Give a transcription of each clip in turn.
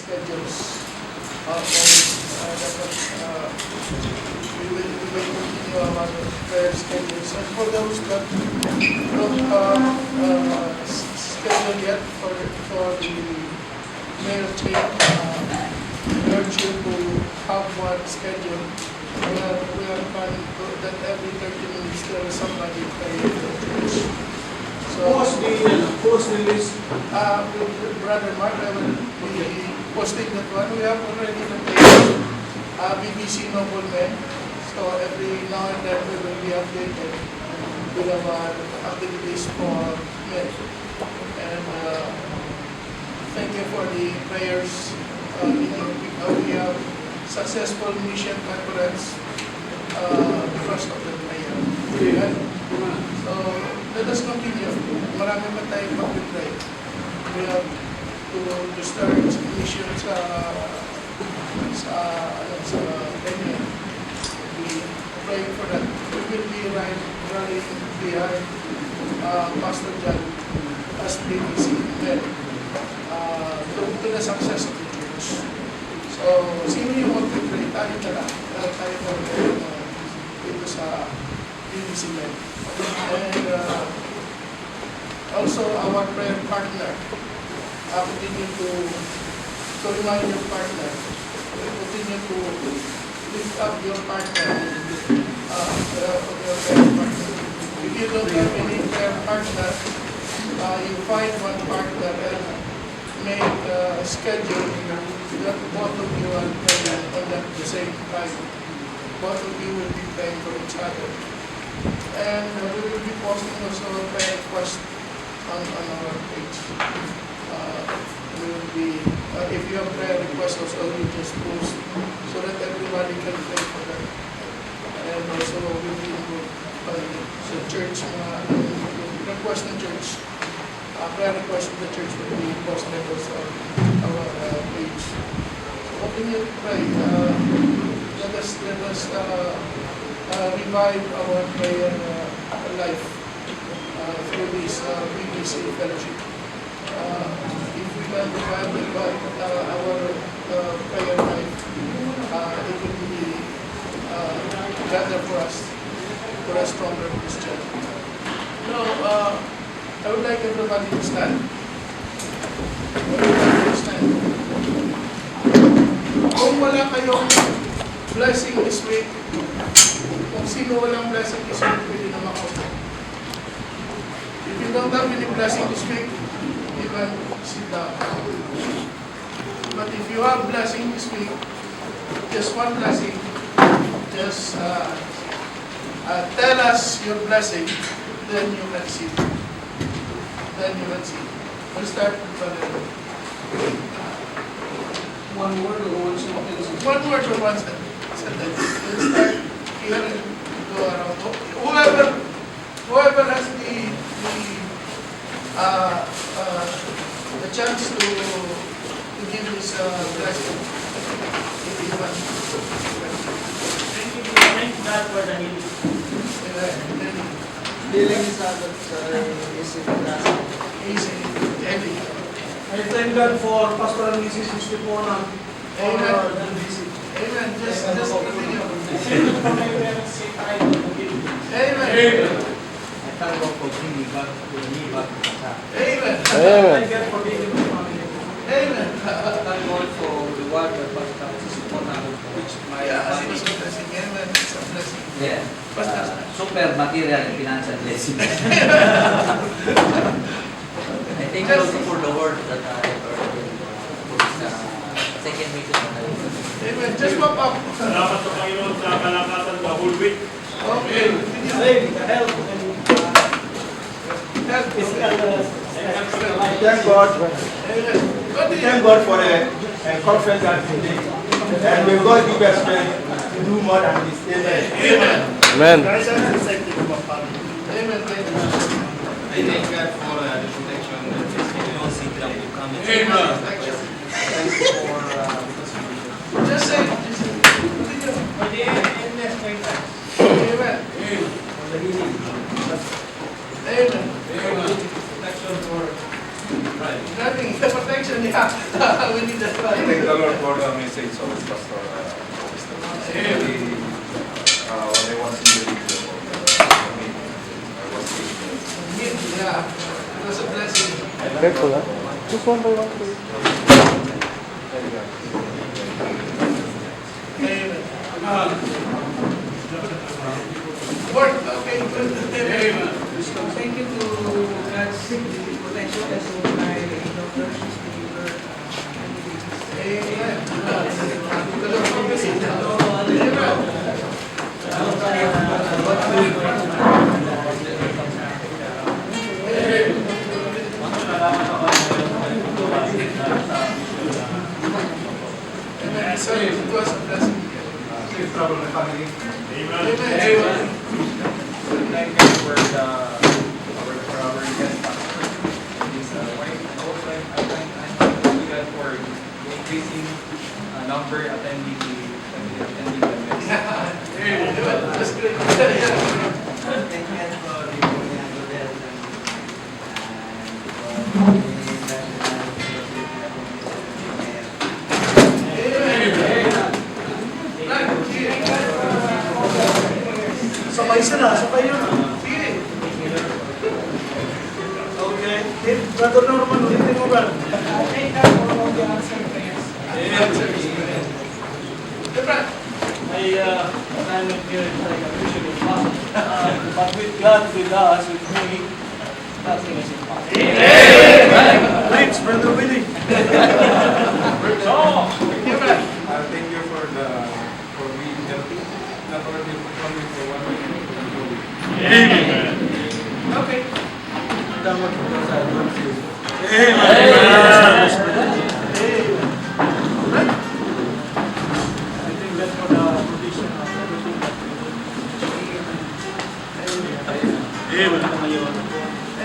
schedules. We will continue our prayer schedules. And for those that don't schedule yet for the mayor chain, we urge you to have one schedule. We are planning that every 30 minutes there is somebody praying in the church. So, Post the list. Brother Mark, I will be posting that one. We have already the page, BBC Noblemen. So every now and then we will be updated with our activities for men. And thank you for the prayers. We have successful mission conference because of the prayer. Amen. So let us continue. Marami pa tayong mag-pray. We have to start mission sa Kenya. We pray for that. We will be rallying behind Pastor John as BBC men to the success of the church. So, sino yung mag-pray? Tayo na lang. Tayo mag-pray dito sa BBC men. And also our prayer partner. Continue to remind your partner. Continue to lift up your partner. Your prayer partner. If you don't have any prayer partner, you find one partner and make a schedule that both of you are praying on the same time. Both of you will be praying for each other. And we will be posting also a prayer request on our page. We will be, if you have prayer requests also, you just post so that everybody can pray for them. And also we will involve sa church, request ng church. Prayer request of the church will be posted also on our page. So continue to pray. Let us revive our prayer life through this BBC fellowship. If we can revive our prayer life, it will be better for us, for a stronger Christian. Now, I would like everybody to stand. Everybody to stand. Kung wala kayong blessing this week, kung sino walang blessing this week, pwede na makaupo. If you don't have any blessing this week, you can sit down. But if you have blessing this week, just one blessing, just tell us your blessing, then you can sit. Then you can see. We'll start with One word or one sentence? one word or one sentence. We'll start here and go around. Whoever has the chance to give his blessing, if you want. Thank God for the healing. Healing is not easy task. Easy, heavy. I thank God for Pastor and Mrs. Estepona for Amen. the visit. Amen. Just continue. Amen. Amen. I thank God for bringing me back to Qatar. Amen. Thank God for being in the family. Amen. Thank God for the word that Pastor Sisipona preached my Yeah, family. it's a blessing. Amen. It's a blessing. Yeah. Pastor. Super material and financial blessing. I thank you also for the word that I heard for this second meeting. Amen. Just pop up. Salamat sa Panginoon sa kalakasan the whole week. Okay. The help and Help. Thank God. Amen. Thank God for the conference that we did. And may God give us strength to do more than this. Amen. Amen. Amen. Guys, I'm excited about family. Amen. Thank you. I thank God for the protection that is given us in the coming. Amen. Thank you for Just say. Continue. Amen. Amen. Amen. protection for Nothing. The protection. Yeah, we need that one. Thank the Lord for the message of Pastor Mr. Really, when I was in the video, I was thinking, Yeah, it was a blessing. Careful, huh? Just one by one, please. Amen. Lord, okay, good. Amen. So thank you to God's protection as well by doctors, believer, Amen. The Lord promised it. Amen. Amen. So it was a blessing. Safe travel, my family. Amen. thank you for the our guest pastor. He's wife, and also I'm thanking God for increasing number attending the message. Amen. That's great. Yeah. Thank you for the Sabay sila, sabay yun. Sige. Okay. Brother Norman, ulitin mo ba? Amen. I time with you is like appreciable but with God with us, with me, nothing is impossible. Thanks, Brother Willie. Amen. Thank you for being healthy, not only for 1 week, but for 2 weeks. Okay. I think that's for the provision of everything that we do.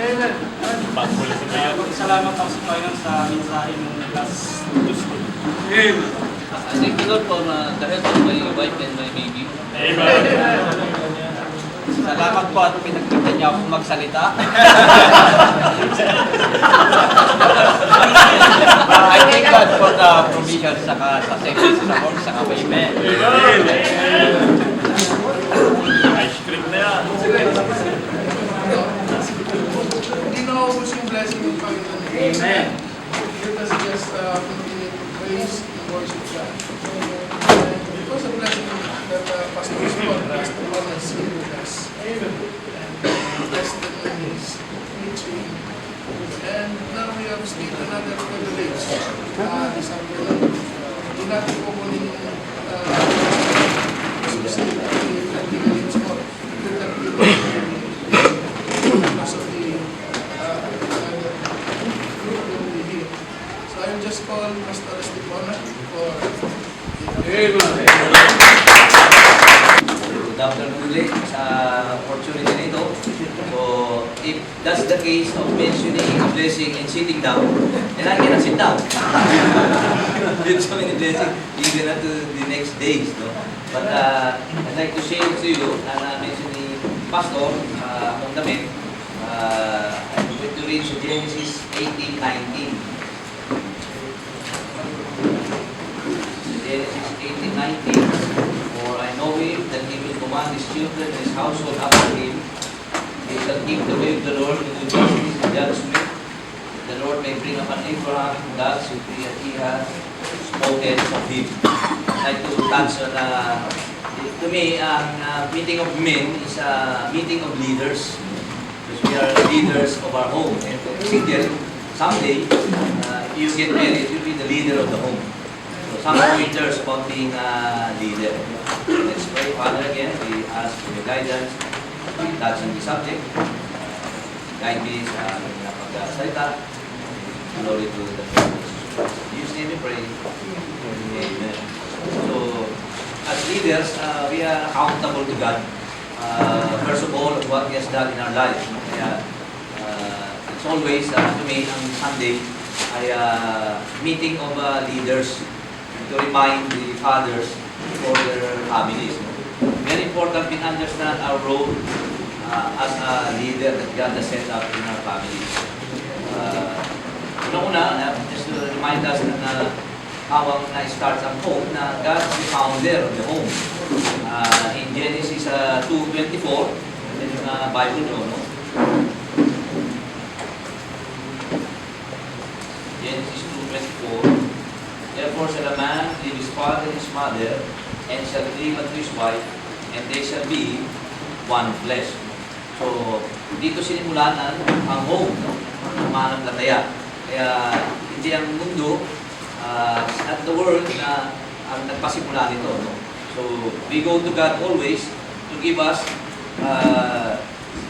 Amen. Salamat ako sa Panginoon sa mensahe ng last Tuesday. I thank the Lord for the help of my wife and my baby. Salamat po at pinagkita niya ako magsalita. I thank God for the provision sa safety sa work, sa Amen. Ice cream na yan. Hindi naubos yung blessing ng Panginoon. Amen. Let us just continue to praise and worship God. And it was a blessing that Pastor Scott, Pastor Juan has here with us. And testimony is preaching. And now we have still another privilege this afternoon. Hindi natin kukunin yung susunod na 30 minutes more. Because of the group that will be here. So I will just call Pastor Estefona for Good afternoon ulit sa opportunity nito. So, if that's the case of mentioning a blessing and sitting down, then I cannot sit down. With so many blessings, even up to the next days, no? But I'd like to share to you, mentioning Pastor, on the men, I'm going to read Genesis 18:19. Genesis 18:19. For I know him that he will command his children and his household after him. He shall keep the way of the Lord and do justice and judgment. The Lord may bring upon Abraham that he has spoken of him. I'd like to touch on, to me, meeting of men is a meeting of leaders. Because we are leaders of our home. And single, someday, if you get married, you'll be the leader of the home. So some pointers about being a leader. Let's pray. Father, again, we ask for your guidance. We touch on the subject. Guide me sa pag-salita. Glory to the Lord. In Jesus' name we pray. Amen. So, as leaders, we are accountable to God. First of all, what He has done in our life. Kaya, it's always, to me, on Sunday, ay meeting of leaders to remind the fathers for their families. Very important we understand our role as a leader that God has set up in our families. Una-una, just to remind remind us na how ang na-start ang home, na God is the founder of the home. In Genesis 2:24, yan yung Bible nyo, no? Genesis 2:24, therefore shall a man leave his father and his mother, and shall cleave unto his wife, and they shall be one flesh. So, dito sinimulan ang home, no? Ang mananampalataya. Kaya, hindi ang mundo at the world na ang nagpasimula nito, no? So, we go to God always to give us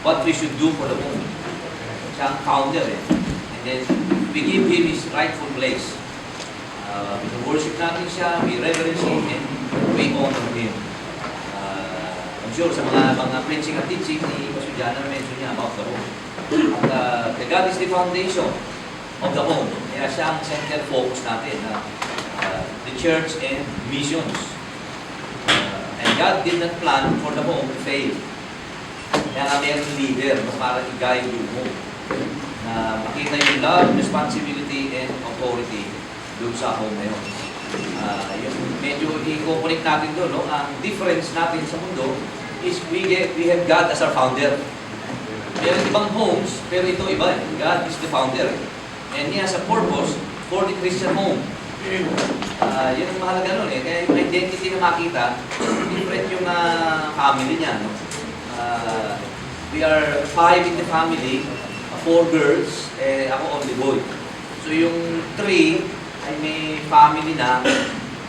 what we should do for the home. Siya ang founder, eh. And then, we give Him His rightful place. We worship natin siya, we reverence Him, and we honor Him. I'm sure sa mga preaching at teaching ni Pastor Jana, mention niya about the home. At the God is the foundation of the home. Kaya siya ang center focus natin, the church and missions. And God did not plan for the home to fail. Kaya nga mayroong leader na para i-guide yung home. Na makita yung love, responsibility, and authority doon sa home na yun. Yung medyo i-connect natin doon, no? Ang difference natin sa mundo is we have God as our founder. Meron ibang homes, pero ito iba. God is the founder. And He has a purpose for the Christian home. Yun ang mahalaga nun, eh. Kaya yung identity na makita, different yung family niya. No? We are 5 in the family, 4 girls, ako only boy. So yung 3 ay may family na,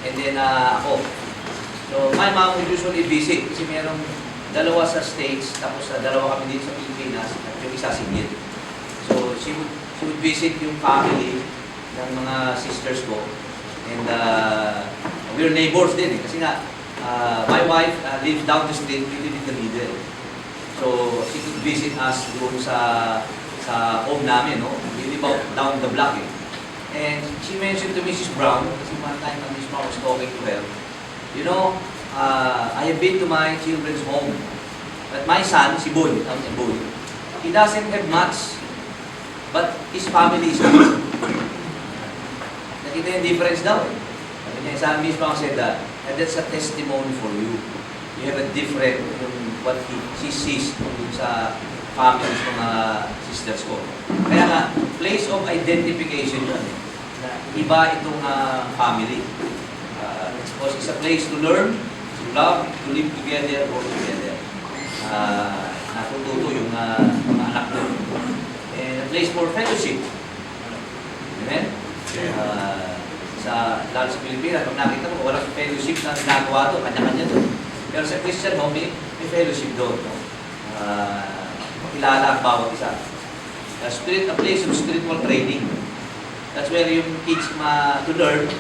and then ako. So my mom would usually visit kasi mayroong 2 sa States, tapos 2 kami dito sa Pilipinas, at yung isa single. So she would visit yung family ng mga sisters ko. And we're neighbors din, eh. Kasi nga, my wife lives down the street, we live in the middle. So she could visit us doon sa home namin, no? We live out down the block, eh. And she mentioned to Mrs. Brown, kasi one time when Mrs. Brown was talking to her, you know, I have been to my children's home. But my son, si Boy, he doesn't have much, but his family is good. Nakita yung difference daw, eh. Sabi niya, sa Mrs. Brown said that, and that's a testimony for you. You have a different, what she sees sa families ng mga sisters ko. Kaya nga, place of identification yun. Na iba itong family. It's a place to learn, to love, to live together, work together. Natututo yung mga anak ko. And a place for fellowship. Amen? Lalo sa Pilipinas, pag nakita mo, walang fellowship na ginagawa ito, kanya-kanya ito. Pero sa Christian home, may fellowship doon. No? Kilala ang bawat isa. A place of spiritual training. That's where yung kids to learn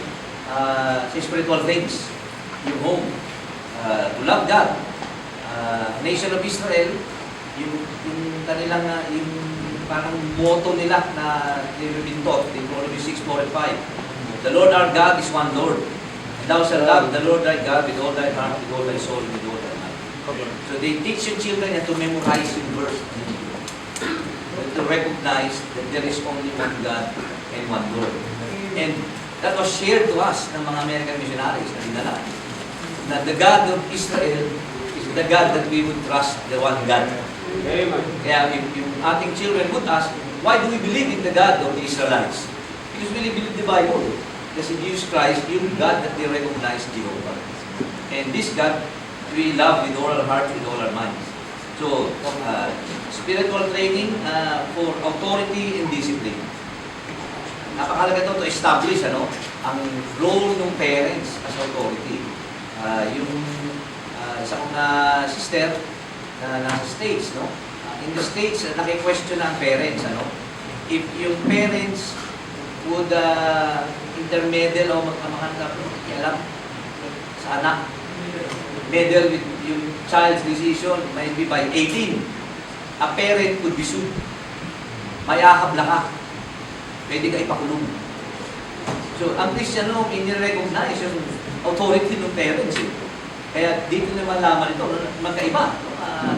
sa spiritual things. Yung home. To love God. Nation of Israel, yung kanilang, yung parang motto nila na they've been taught in Deuteronomy 6, 4, and 5. The Lord our God is one Lord. And thou shalt love the Lord thy God with all thy heart, with all thy soul, and with all thy mind. So they teach your children to memorize yung verse. To recognize that there is only one God and one Lord. And that was shared to us ng mga American missionaries na dinala. Na the God of Israel is the God that we would trust, the one God. Kaya yung ating children would ask, why do we believe in the God of the Israelites? Because we believe the Bible. Kasi Jesus Christ, yung God that they recognize, Jehovah. And this God, we love with all our heart, with all our minds. So, spiritual training for authority and discipline. Napakalaga ito to establish ang role ng parents as authority. Yung isa kong sister na nasa States, no? In the States, naki-question ang parents, if yung parents would intermeddle o alam sa anak, meddle with yung child's decision, might be by 18, a parent could be sued. Mayahab ka. Pwede ka ipakulong. So, ang Christian law, ini-recognize yung authority ng parents. Eh. Kaya dito naman laman ito, magkaiba.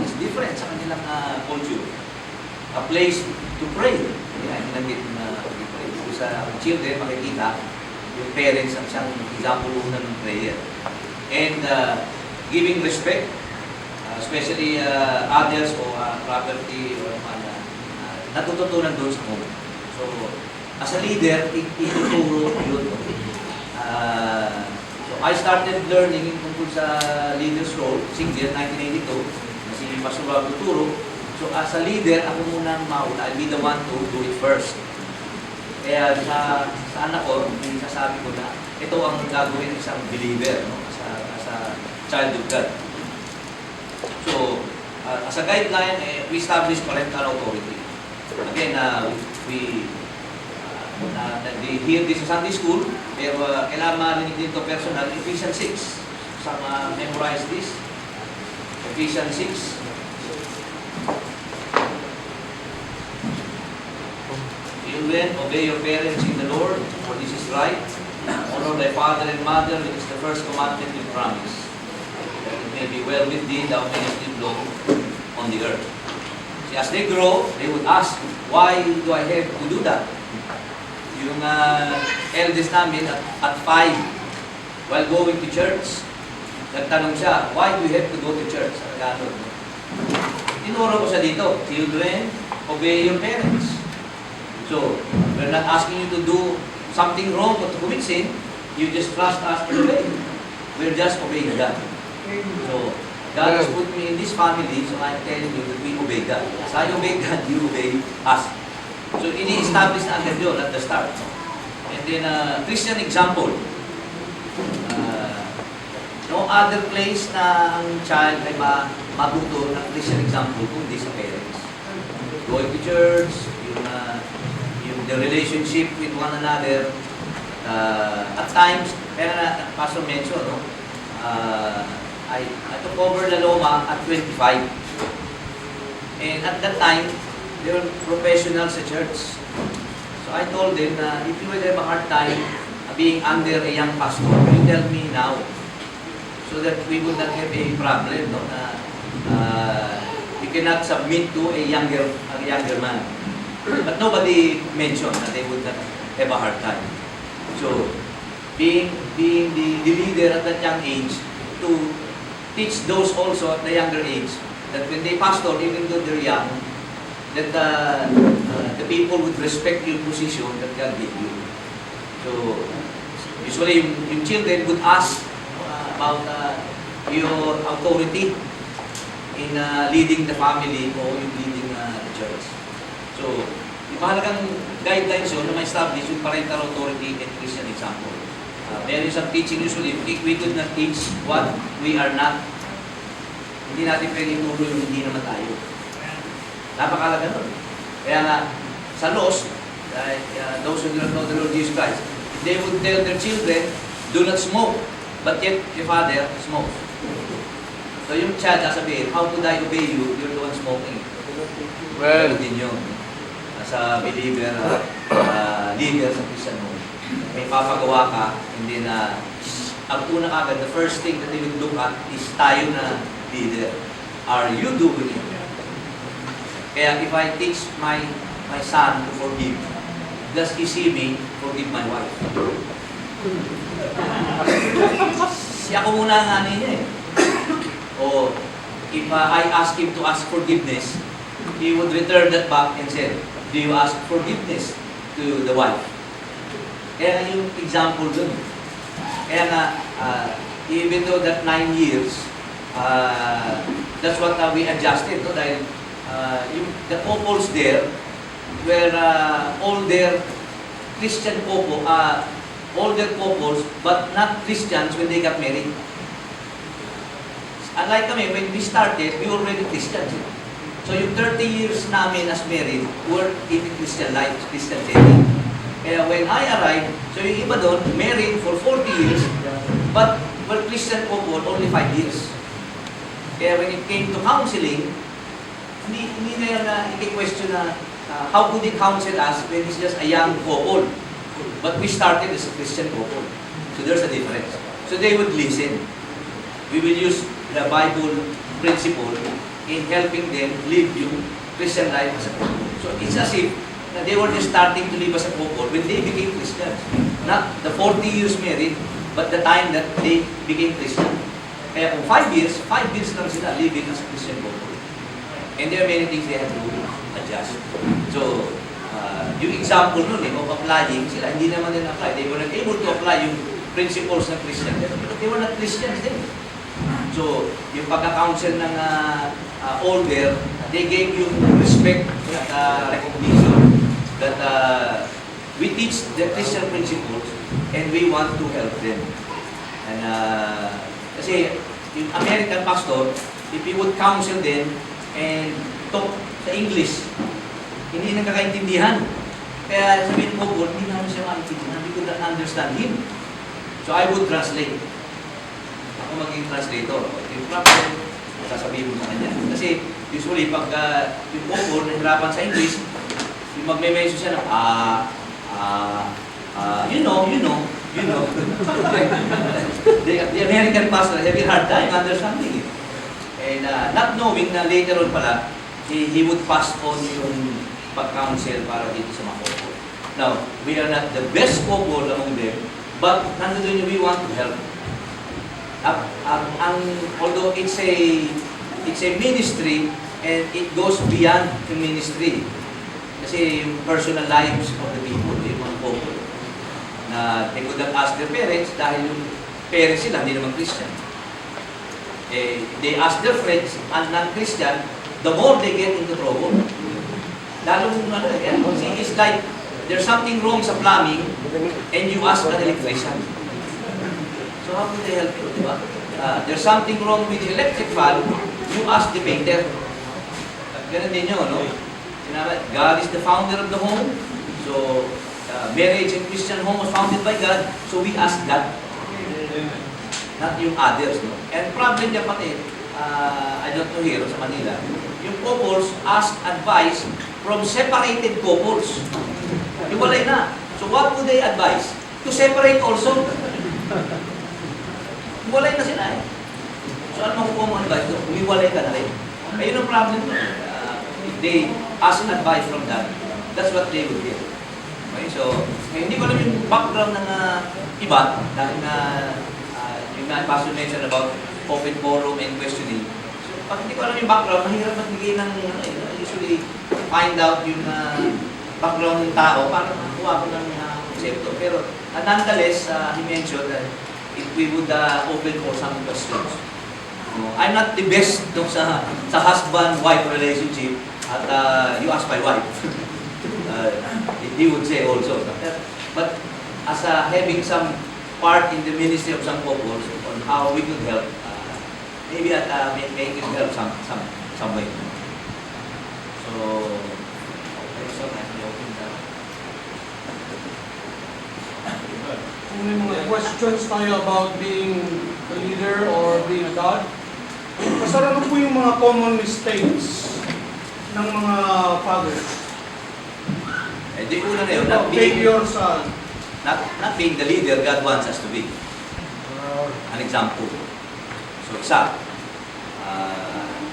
It's different sa kanilang culture. A place to pray. Kaya hinagit na pray. sa children, makikita, yung parents ang siyang example una ng prayer. And giving respect, especially others o property or natututunan doon sa home. So, as a leader, ituturo yun. So, I started learning tungkol sa leader's role, single, 1982, na si Pastor Rob tuturo. So, as a leader, ako munang mauna, I'll be the one to do it first. Kaya sa anak ko, sasabi ko na, ito ang gagawin ng isang believer, no? As a child of God. So, as a guideline, we establish parental authority. Again, we hear this sa Sunday school, pero kailangan marinig dito personal, Ephesians 6. Sama memorize this. Ephesians 6. Children, obey your parents in the Lord, for this is right. Honor thy father and mother, which is the first commandment with promise, that it may be well with thee, thou mayest live long on the earth. See, as they grow, they would ask, why do I have to do that? Yung eldest namin at 5, while going to church, nagtanong siya, why do you have to go to church? Tinuro ko siya dito, children, obey your parents. So, we're not asking you to do something wrong or to commit sin. You just trust us to obey. We're just obeying God. So, God has put me in this family, so I'm telling you that we obey God. As I obey God, you obey us. So, ini-establish na agad yun at the start. And then, Christian example. No other place na ang child ay matuto ng Christian example kundi sa parents. Going to church, the relationship with one another, at times, kaya Pastor mentioned, no? I took over La Loma at 25. And at that time, they were professionals sa church. So I told them na if you would have a hard time being under a young pastor, you tell me now. So that we would not have a problem, no? You cannot submit to a younger man. But nobody mentioned that they would not have a hard time. So, being the leader at that young age, to teach those also at the younger age, that when they pastor, even though they're young, that the people would respect your position that God gave you. So, usually yung children would ask about your authority in leading the family o in leading the church. So, yung mahalagang guidelines yun na ma-establish yung parental authority and Christian example. There is some teaching usually, we could not teach what we are not. Hindi natin pwede ituro yung hindi naman tayo. Napakalaga nun. Kaya nga, sa laws, those who do not know the Lord Jesus Christ, they would tell their children, do not smoke, but yet your father smokes. So yung child sasabihin, how could I obey you? You're the one smoking. Well, din yun. Sa believer, leader sa Christian home. May papagawa ka, hindi na, ang unang agad, the first thing that they would look at is tayo na leader. Are you doing it? Kaya if I teach my son to forgive, does he see me forgive my wife? Siya ko muna ang anay niya eh. O if I ask him to ask forgiveness, he would return that back and say, do you ask forgiveness to the wife? Kaya yung example dun. Kaya nga, even though that 9 years, that's what we adjusted. No? Dahil the couples there were older Christian couple, older couples, but not Christians when they got married. Unlike kami, when we started, we were already Christians. So yung 30 years namin as married, were in Christian life, Christian setting. Kaya when I arrived, so yung iba doon, married for 40 years, but were Christian couple only 5 years. Kaya when it came to counseling, hindi na yan i-question na how could he counsel us when he's just a young couple? But we started as a Christian couple. So there's a difference. So they would listen. We will use the Bible principle in helping them live yung Christian life as a couple. So it's as if na they were just starting to live as a couple when they became Christians. Not the 40 years married, but the time that they became Christian. Kaya kung 5 years lang sila living as a Christian couple. And there are many things they have to adjust. So, yung example nun, of applying sila, hindi naman din apply. They were not able to apply yung principles ng Christian. They were not Christians din. So, yung pagka-counsel ng older, they gave you respect at recognition that we teach the Christian principles and we want to help them. And kasi yung American pastor, if you would counsel them and talk sa English, hindi nang kakaintindihan. Kaya sabihin ko, hindi naman siya maintindihan. We could not understand him. So I would translate. Ako maging translator. Yung problem, sasabihin mo sa kanya. Kasi usually, pag yung couple nahirapan sa English, yung magme-mention siya ng you know. The American pastor having hard time understanding it. And not knowing na later on pala, he would pass on yung pag-counsel para dito sa mga couple. Now, we are not the best couple among them, but nandun we want to help. Although it's a ministry and it goes beyond the ministry. Kasi yung personal lives of the people, yung mga couple, na they could not ask their parents dahil yung parents sila, hindi naman Christian. They ask their friends and non-Christian, the more they get into trouble. Lalo kung it's like there's something wrong sa plumbing and you ask an electrician. So how can they help you, di ba? There's something wrong with the electric fan, you ask the painter. Ganun din yun, no? God is the founder of the home. So, marriage and Christian home was founded by God. So we ask God. Not yung others, no? And problem niya pati, I don't know here sa Manila, yung couples ask advice from separated couples. Iwalay na. So what would they advise? To separate also. Iwalay na sila eh. So ano makukuha mong advice? Umiwalay ka na rin. Ayun ang problem. If they ask advice from that, that's what they would get. Okay, so hindi ko alam yung background ng iba dahil na yung Pastor mentioned about open forum and questioning. So pag hindi ko alam yung background, mahirap magbigay ng usually find out yung background ng tao para makuha ko ng konsepto. Pero nonetheless, he mentioned that if we would open for some questions. I'm not the best sa husband-wife relationship at you ask my wife. He would say also. But as having some part in the ministry of some couples on how we could help, maybe at make it help some way. So I can open that. Kung may mga questions tayo about being a leader or being a dad, Pastor, ano po yung mga common mistakes ng mga fathers? Di una na yun, Failure sa... not being the leader God wants us to be. An example. So isa,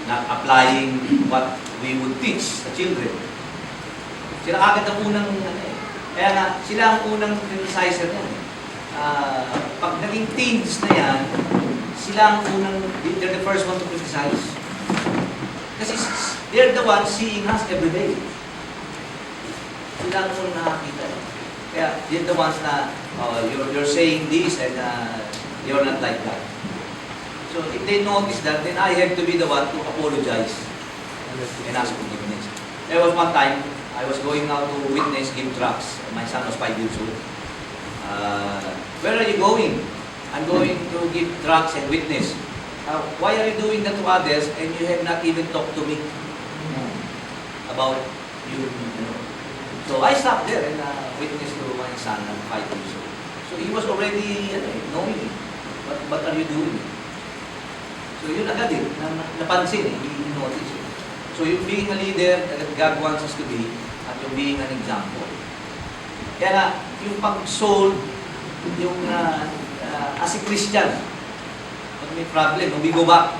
not applying what we would teach the children. Sila agad ang unang, kaya nga, sila ang unang criticizer yan. Pag naging teens na yan, sila ang unang, they're the first one to criticize. Kasi they're the ones seeing us every day. Sila ang unang nakakita. Kaya they're the ones na, you're saying this and you're not like that. So if they notice that, then I have to be the one to apologize and ask forgiveness. There was one time, I was going out to witness, give tracts. My son was 5 years old. Where are you going? I'm going to give tracts and witness. Why are you doing that to others and you have not even talked to me about you know? So I stopped there and witnessed to my son at 5 years old. So he was already knowing me. What are you doing? So yun agad napansin he noticed. So yung being a leader that God wants us to be at yung being an example. Kaya nga, yung pag-soul, yung as a Christian, pag may problem, we go back,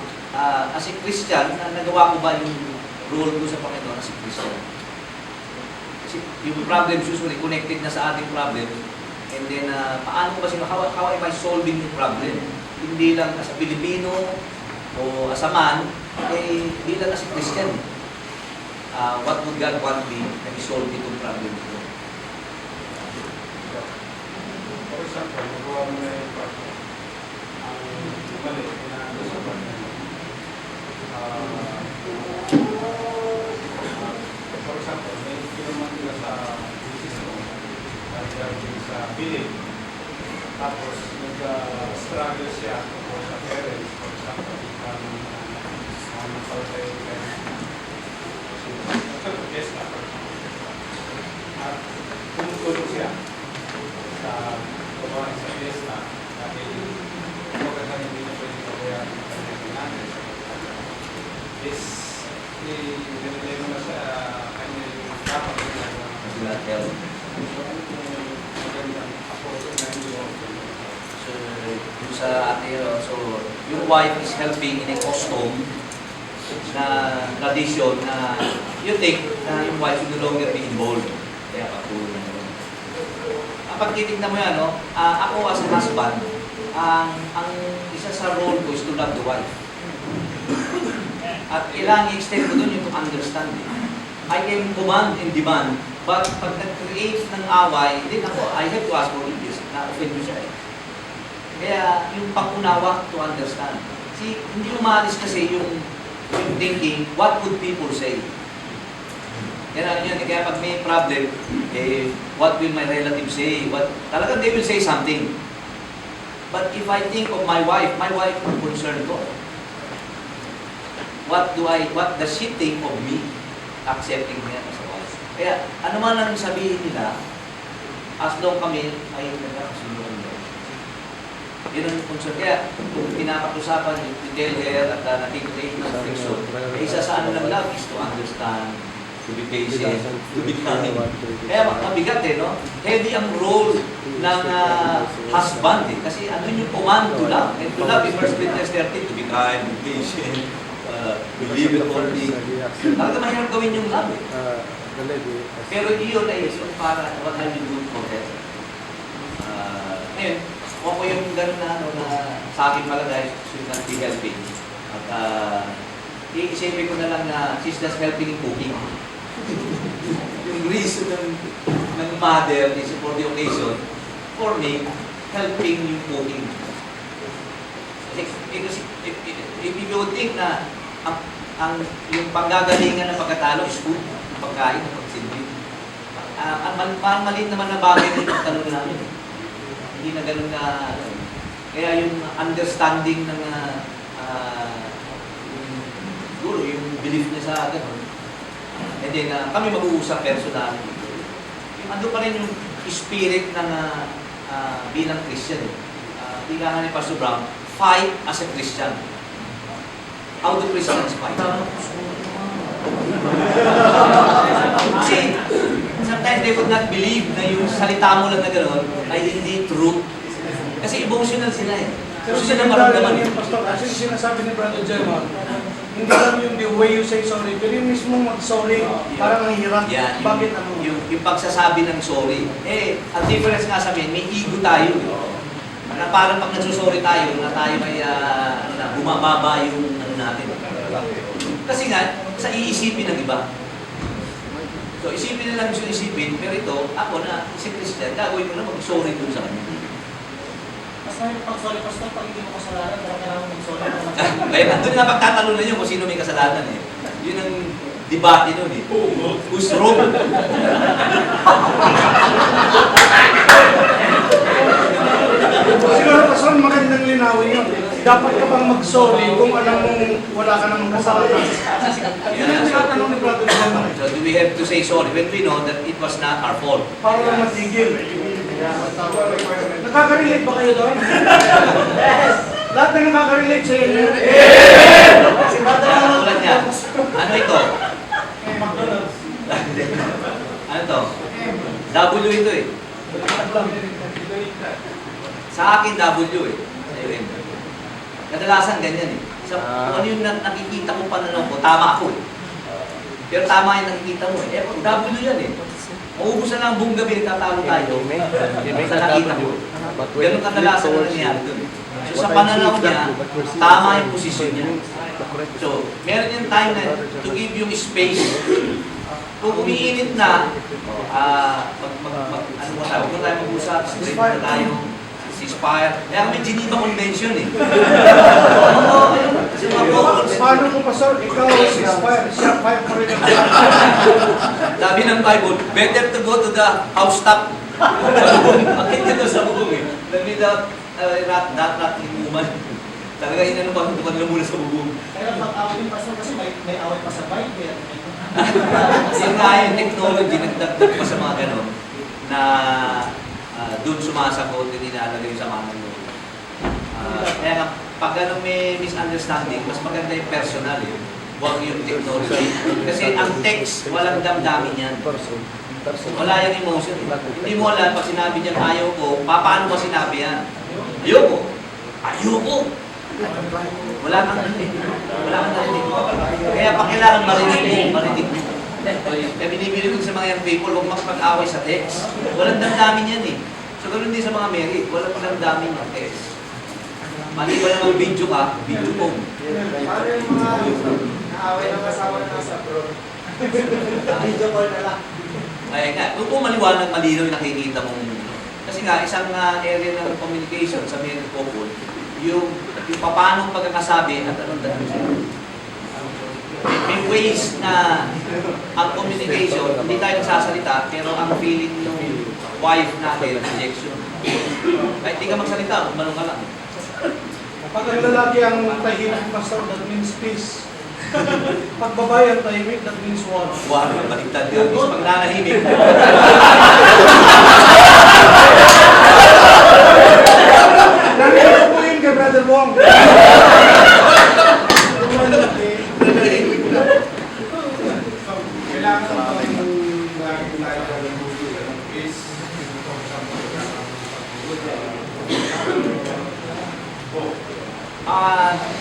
as a Christian, nagawa ko ba yung role ko sa Panginoon as a Christian? Kasi yung problems usually connected na sa ating problem. And then, paano ko kasi, how am I solving yung problem? Hindi lang as a Pilipino o as a man, hindi lang as a Christian. What would God want me na i-solve itong problem ko? For example, magawa mo na yung part ang mali na gusto mo. For example, may kinuman nila sa business mo, dahil sa billing. Tapos, nag-struggle siya o sa parents, for example, ang nagsaltay yes na. At tumutulong siya sa gawa sa fiesta dahil kumbaga hindi na pwede kabayaran ng kanyang finances. Is dinilay mo na sa kanyang dapat Sila help. magandang approach na hindi mo. So, yung sa ate, so, yung wife is helping in a custom na tradition na you think na yung wife will no longer be involved. Kaya patuloy na yun. Pag titignan mo yan, no, ako as a husband, ang isa sa role ko is to love the wife. At kailangan i-extend ko dun yung to understand it. I can command and demand, but pag nag-create ng away, then ako, I have to ask for this, na-offend ko siya eh. Kaya yung pangunawa to understand. See, hindi umalis kasi yung thinking, what would people say? Yan yun, kaya pag may problem, what will my relative say? Talagang they will say something. But if I think of my wife ang concern ko. What does she think of me? Accepting niya as a wife. Kaya, ano man ang sabihin nila, as long kami ay nagkakasunod nila. Yun ang concern. Kaya, kung pinapag-usapan, you tell her at natitulate ng friction, isa sa ano lang love is to understand, to be patient, to be kind. Kaya mabigat no? Heavy ang role ng husband Kasi ano yung command to love? And to love in 1 Corinthians 13, to be kind, to be patient, believe in all things. Talaga mahirap gawin yung love Pero iyon ay para what I will do for her. Ngayon, kung ako yung gano'n na, sa akin palagay, should not be helping. At iisipin ko na lang na she's just helping in cooking. Yung reason ng mother is for the occasion, for me, helping yung cooking. Because if you would think na yung panggagalingan ng pagkatalo is food, pagkain, pagsilbi. Parang maliit naman na bagay na yung pagtanong namin. Hindi na ganun na, kaya yung understanding ng siguro yung belief niya sa gano'n. And then, kami mag-uusap personal. Yung ando pa rin yung spirit ng bilang Christian. Ika nga ni Pastor Brown, fight as a Christian. How do Christians fight? Kasi, sometimes they would not believe na yung salita mo lang na gano'n ay hindi true. Kasi emotional sila eh. Pero Gusto nila maramdaman yung pastor, kasi sinasabi ni Brother German, hindi lang yung the way you say sorry, pero yung mismo mag-sorry, parang ang hirap. Yan, Bakit ano? yung pagsasabi ng sorry. Ang difference nga sa amin, may ego tayo. Na parang pag nagsusorry tayo, na tayo may bumababa yung ano natin. Kasi nga, sa iisipin ng iba. So, isipin na lang gusto isipin, pero ito, ako na, si Christian, gagawin ko na mag-sorry dun sa kanya. Basta yung pag-sorry, pastor, pag hindi mo kasalanan, kailangan mo mag-sorry. Kaya doon nga pagtatalunan nyo kung sino may kasalanan eh. Yun ang debate nun eh. Who's wrong? Siguro pastor, magandang linawin yun. Dapat ka bang mag-sorry kung alam mong wala ka namang kasalanan? Yun ang tinatanong ni Brother German. So do we have to say sorry when we know that it was not our fault? Para lang matigil. Nakaka-relate ba kayo doon? Yes! Lahat na nakaka-relate sa inyo. Si Brother Tulad niya. Ano ito? McDonald's. Ano to? W ito eh. Sa akin W eh. Sa'yo eh. Kadalasan ganyan eh. Kung ano yung nakikita ko pananaw ko, tama ako eh. Pero tama yung nakikita mo eh. W yan eh. Maubos na lang ang buong gabi, nagtatalo tayo. Sa nakita ko. Ganun kadalasan na nangyayari doon. So sa pananaw niya, tama yung posisyon niya. So, meron yung time na to give yung space. Kung umiinit na, ano mo tayo, huwag na tayo mag-usap, straight na tayo, ceasefire. Kaya kami Geneva Convention eh. Oo, kasi mga vocals. Paano mo pa, sir? Ikaw, ceasefire, siya, fire pa rin. Sabi ng Bible, better to go to the house top. Bakit dito sa bubong eh? Without not inuman. Talaga inano pa, tukan lang muna sa bubong. Kaya mag-away pa sir kasi may away pa sa bike. Yung nga yung technology, nagdagdag pa sa mga ganon, na doon sumasagot, hindi naalagay sa mga ganon. Kaya nga, pag ganun may misunderstanding, mas maganda yung personal eh. Huwag yung technology. Kasi ang text, walang damdamin yan. Wala yung emotion eh. Hindi mo alam, pag sinabi niyan ayaw ko, paano mo sinabi yan? Ayoko. Ayoko. Wala kang narinig. Kaya pa kailangan marinig mo. Kaya binibili ko sa mga young people, huwag makapag-away sa text. Walang damdamin yan eh. So ganoon din sa mga married, walang damdamin yung text. Mali ba naman video ka, video mo. Paano yung mga naaway ng asawa na nasa abroad? Video call na lang. Kaya nga, kung maliwanag, malinaw yung nakikita mong. Kasi nga, isang area ng communication sa married couple, yung paano pagkakasabi at anong dahilan siya. May ways na ang communication, hindi tayo nagsasalita, pero ang feeling ng wife natin, rejection. Kahit hindi ka magsalita, umalong ka lang. Pag ang lalaki ang tahimik, pastor, that means peace. Pag babae ang tahimik, that means war. Wow, baliktad ka. Pag nanahimik. Narinig ko po yun kay Brother Wong. Kailangan naman yung lagi tayo is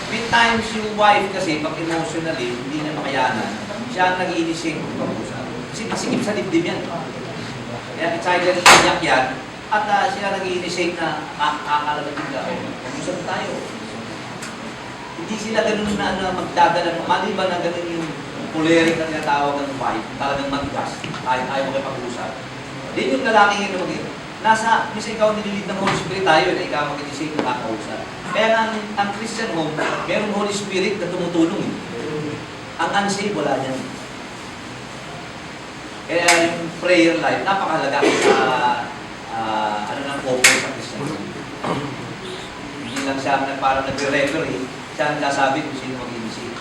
With times yung wife kasi, pag emotionally, hindi na makayanan, siya ang nag-i-initiate ng pag-usap. Kasi masikip sa dibdib yan. Kaya excited iyak yan, at siya nag-i-initiate na akalagin ka, pag-usap tayo. Hindi sila ganun na magdadala, maliban na ganun yung choleric na tinatawag ng wife, talagang mag-gas, ayaw makipag-usap. Din yung lalaki ngayon mag-i- nasa, misa ikaw nililid ng Holy Spirit tayo, na ikaw mag-initiate ng kakausap. Kaya nga, ang Christian home, merong Holy Spirit na tumutulong. Ang unsaved, wala niyan. Kaya yung prayer life, napakahalaga sa ano ng couple sa Christian home. Hindi lang siya na parang nagre-referee, siya ang sasabi kung sino mag-initiate.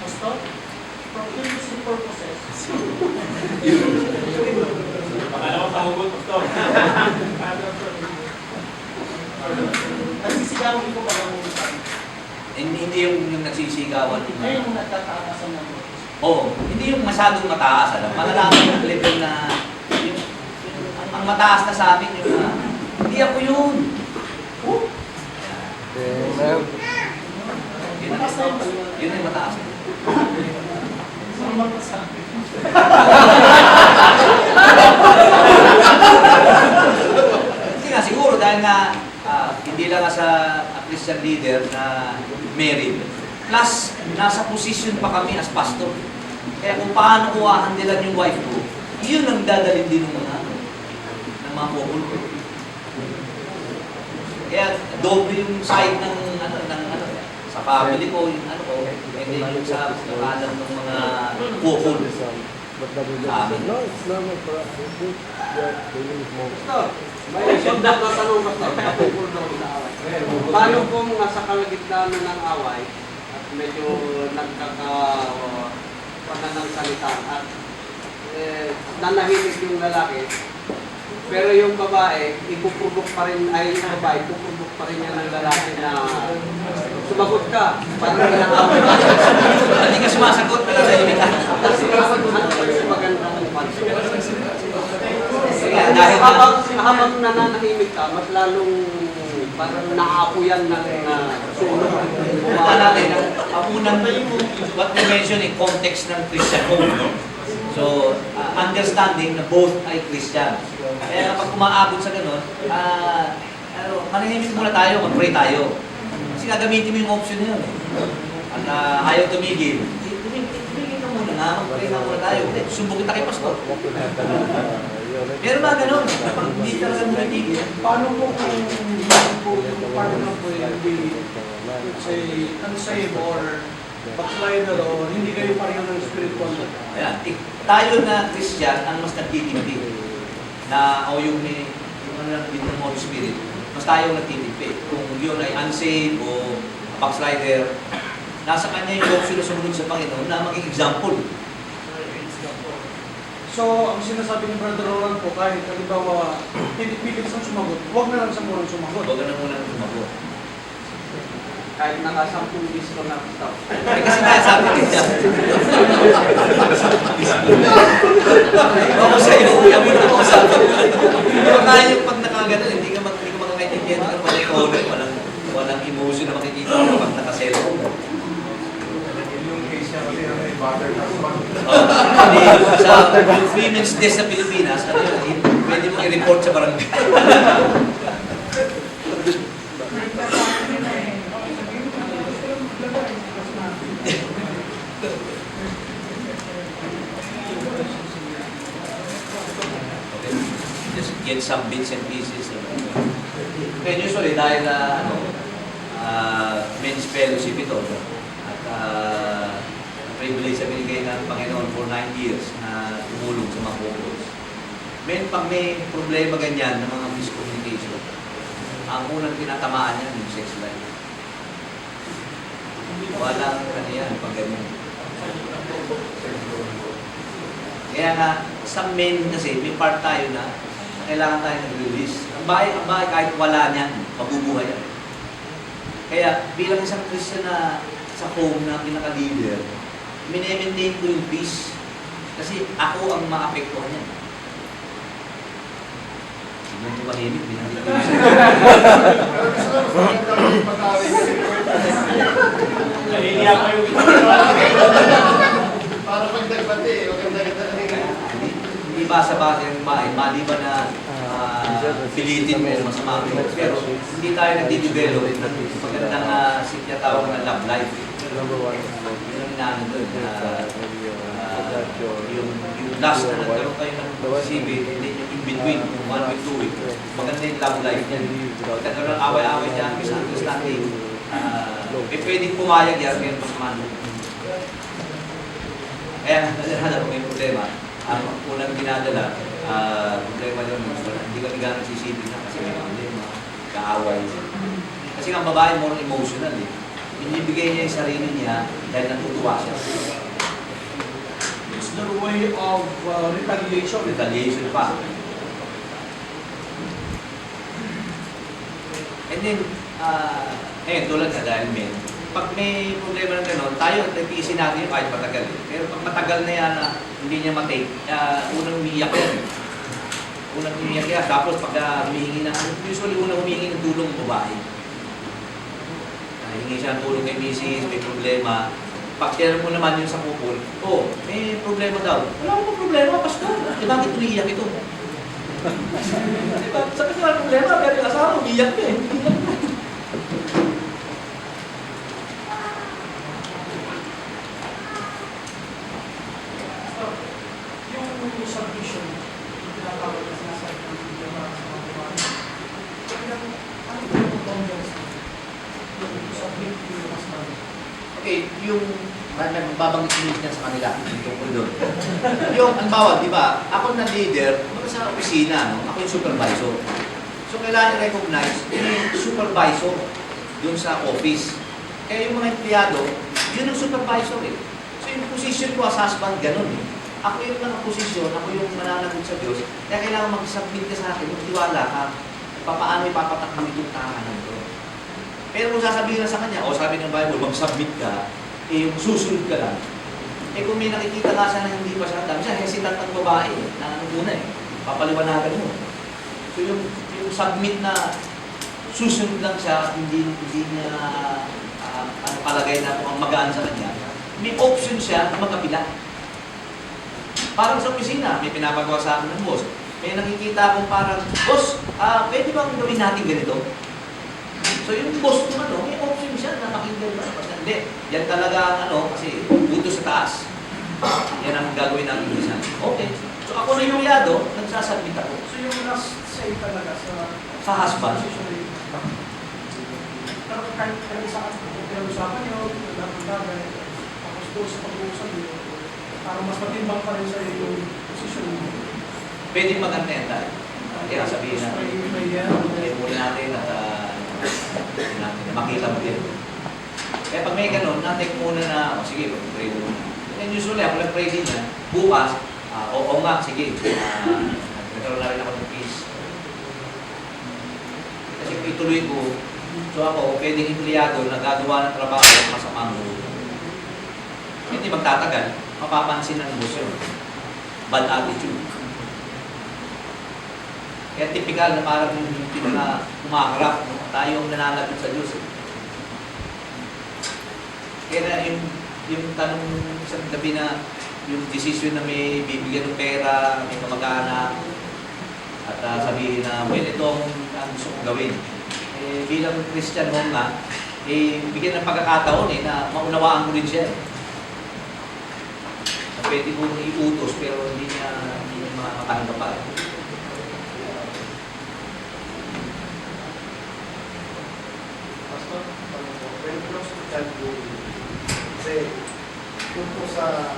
Pastor, for cleansing purposes. baka naman pahugot ito. Nagsisigawan ko pa lang ulitan. Hindi yung nagsisigawan. Ngayon yung nagtataasan ng Oo, hindi yung masyadong mataas. Malalaman yung level na ang mataas na sa amin yung hindi ako yun. Yun yung mataas. Normal pa sa akin. Kasi nga siguro dahil nga hindi lang nga sa Christian leader na married, plus nasa position pa kami as pastor. Kaya kung paano ko hahandilan yung wife ko, yun ang dadalhin din ng mga couple ko. Kaya doble yung side ng sa family ko, yung and then yung sa kanan ng mga couple. May sundat na tanong ka patungkol daw sa away. Paano kung nasa kalagitnaan ng away at medyo nagkakawanan ng salitaan at nanahimik yung lalaki, pero yung babae, ipupurok pa rin, ay yung babae, ipupurok pa rin niya ng lalaki na sumagot ka, parang inaaway ka. Hindi ka sumasagot, pero nahimik ka. Kasi ano ba yung magandang pansin? Dahil Habang nananahimik ka, mas lalong parang naapuyan ng sunog. Natin, ang unang what we mention in context ng Christian home, no? So, understanding na both ay Christian. Kaya kapag umaabot sa ganun, manahimik muna tayo, mag-pray tayo. Kasi gagamitin mo yung option na yun. At ayaw tumigil. Tumigil ka muna nga, mag-pray na muna tayo. Sumbok kita kay Pastor. Meron ba ganun? Kapag hindi talaga mo natigil. Paano po kung paano na po hindi say unsaved or backslider o hindi kayo pareho ng spiritual? Ayan, tayo na Christian ang mas nagtitipid na o yung ano lang din ng Holy Spirit, mas tayo ang nagtitipid. Kung yun ay unsaved o backslider, nasa kanya yung option na sumunod sa Panginoon na maging example. So, ang sinasabi ni Brother Roland po, kahit halimbawa, hindi pilit siyang sumagot, huwag na lang sa murang sumagot. Huwag na muna tumagot. Kahit naka-10 disco na stop. Eh, kasi nga sabi niya. Ako sa'yo, kami na ako sabi. Hindi ko kaya yung pag nakagano, hindi ka makakaintindihan ng walang emotion na makikita ko pag nakaselfone. Yung case niya kasi may butter husband. Hindi, sa Women's Day sa Pilipinas, ano yun, pwede mo i-report sa barangay. Just get some bits and pieces. Kaya usually dahil men's fellowship ito at privilege sa binigay ng Panginoon for 9 years na tumulong sa mga couples. Pag may problema ganyan ng mga miscommunication, ang unang tinatamaan niyan yung sex life. Walang kaniyan pag ganyan. Kaya nga, sa men kasi, may part tayo na kailangan tayo nag-release. Ang bahay kahit wala niyan, mabubuhay yan. Kaya bilang isang Christian na sa home na pinaka-leader, mini-maintain ko yung peace. Kasi ako ang maapektuhan yan. Hindi mo mahimik, binanggit ko Nahihiya pa yung Para pagdagbati, maganda-ganda na Hindi basa-basa yung bahay, maliban na pilitin mo, masama mo. Pero hindi tayo nagdi-develop ng magandang tawag na love life. Yun ang inaano doon. Yung last na nagkaroon kayo ng civil, hindi yung in-between, kung 1 week, 2 week. Maganda yung love life niyan. Pagkakaroon ng away-away dyan, misunderstanding. Pwedeng pumayag yan, pero masama doon. Kaya nalala ko may problema. Ang unang dinadala, problema yun, hindi kami gano'ng sisipin na kasi may mga kaaway. Kasi ang babae more emotional eh. Inibigay niya yung sarili niya dahil natutuwa siya. It's the way of retaliation. Retaliation pa. And then, tulad na dahil men, pag may problema ng gano'n, tayo nagtiisin natin yung kahit matagal. Pero pag matagal na yan na hindi niya matake, unang umiiyak yan. Unang umiiyak yan. Tapos pag humihingi na, usually unang humihingi ng tulong ng babae. Hingi siya ng tulong kay misis, may problema. Pag share mo naman yun sa couple, may problema daw. Wala akong problema, pastor. Bakit umiiyak ito? Diba? Sabi ko wala problema, pero yung asawa, umiiyak ka eh. Yung submission, yung tinatawag na sinasabi ng problema sa mga babae. Ano po yung boundaries? Yung submit yung husband. Okay, yung magbabanggit niya sa kanila tungkol doon. Yung, halimbawa, di ba, ako na leader, sa opisina, no? Ako yung supervisor. So, kailangan i-recognize yung supervisor doon sa office. Kaya yung mga empleyado, yun ang supervisor eh. So, yung position ko as husband, ganun eh. Ako yung nakaposisyon, ako yung mananagot sa Diyos, kaya kailangan mag-submit ka sa akin, magtiwala ka, paano ipapatakbo itong tahanan ko. Pero kung sasabihin na sa kanya, sabi ng Bible, mag-submit ka, yung susunod ka lang. Kung may nakikita nga siya na hindi pa siya, dami siya hesitant ng babae, na ano muna eh, papaliwanagan mo. So yung submit na susunod lang siya, hindi niya palagay na kung ang magaan sa kanya, may option siya na magkapila. Parang sa opisina, may pinapagawa sa akin ng boss. May nakikita akong parang, boss, pwede bang gawin natin ganito? So yung boss ko may option siya na pakinggan ba? Hindi, yan talaga ang kasi buto sa taas. Yan ang gagawin natin minsan. Okay. So ako na yung empleyado, nagsasubmit ako. So yung last say talaga Sa husband. pero kahit saan pinag-usapan nyo, lahat ng bagay, tapos doon sa pag-uusap nyo, para mas matimbang pa rin sa yung posisyon mo. Pwede maganda yan tayo. Kaya sabihin natin, pwede muna natin at makita mo din. Kaya pag may ganun, natin muna na, sige, pag-pray mo muna. And usually, ako nag-pray din yan. Bukas, oo nga, sige, nagkaroon na rin ako ng peace. Kasi kung ituloy ko, so ako, pwedeng empleyado na gagawa ng trabaho ng masamang loob. Hindi magtatagal, mapapansin ng boss yun. Bad attitude. Kaya typical na parang yung pinaka-umaharap, tayo ang nananagot sa Diyos. Kaya yung tanong sa gabi na yung decision na may bibigyan ng pera, may kamag-anak, at sabihin na, well, ito ang gusto kong gawin. Bilang Christian home nga, bigyan ng pagkakataon na maunawaan ko rin siya. Pwede kong iutos pero hindi niya makatanggap pa. Pastor, when it comes to child bullying, kasi kung po sa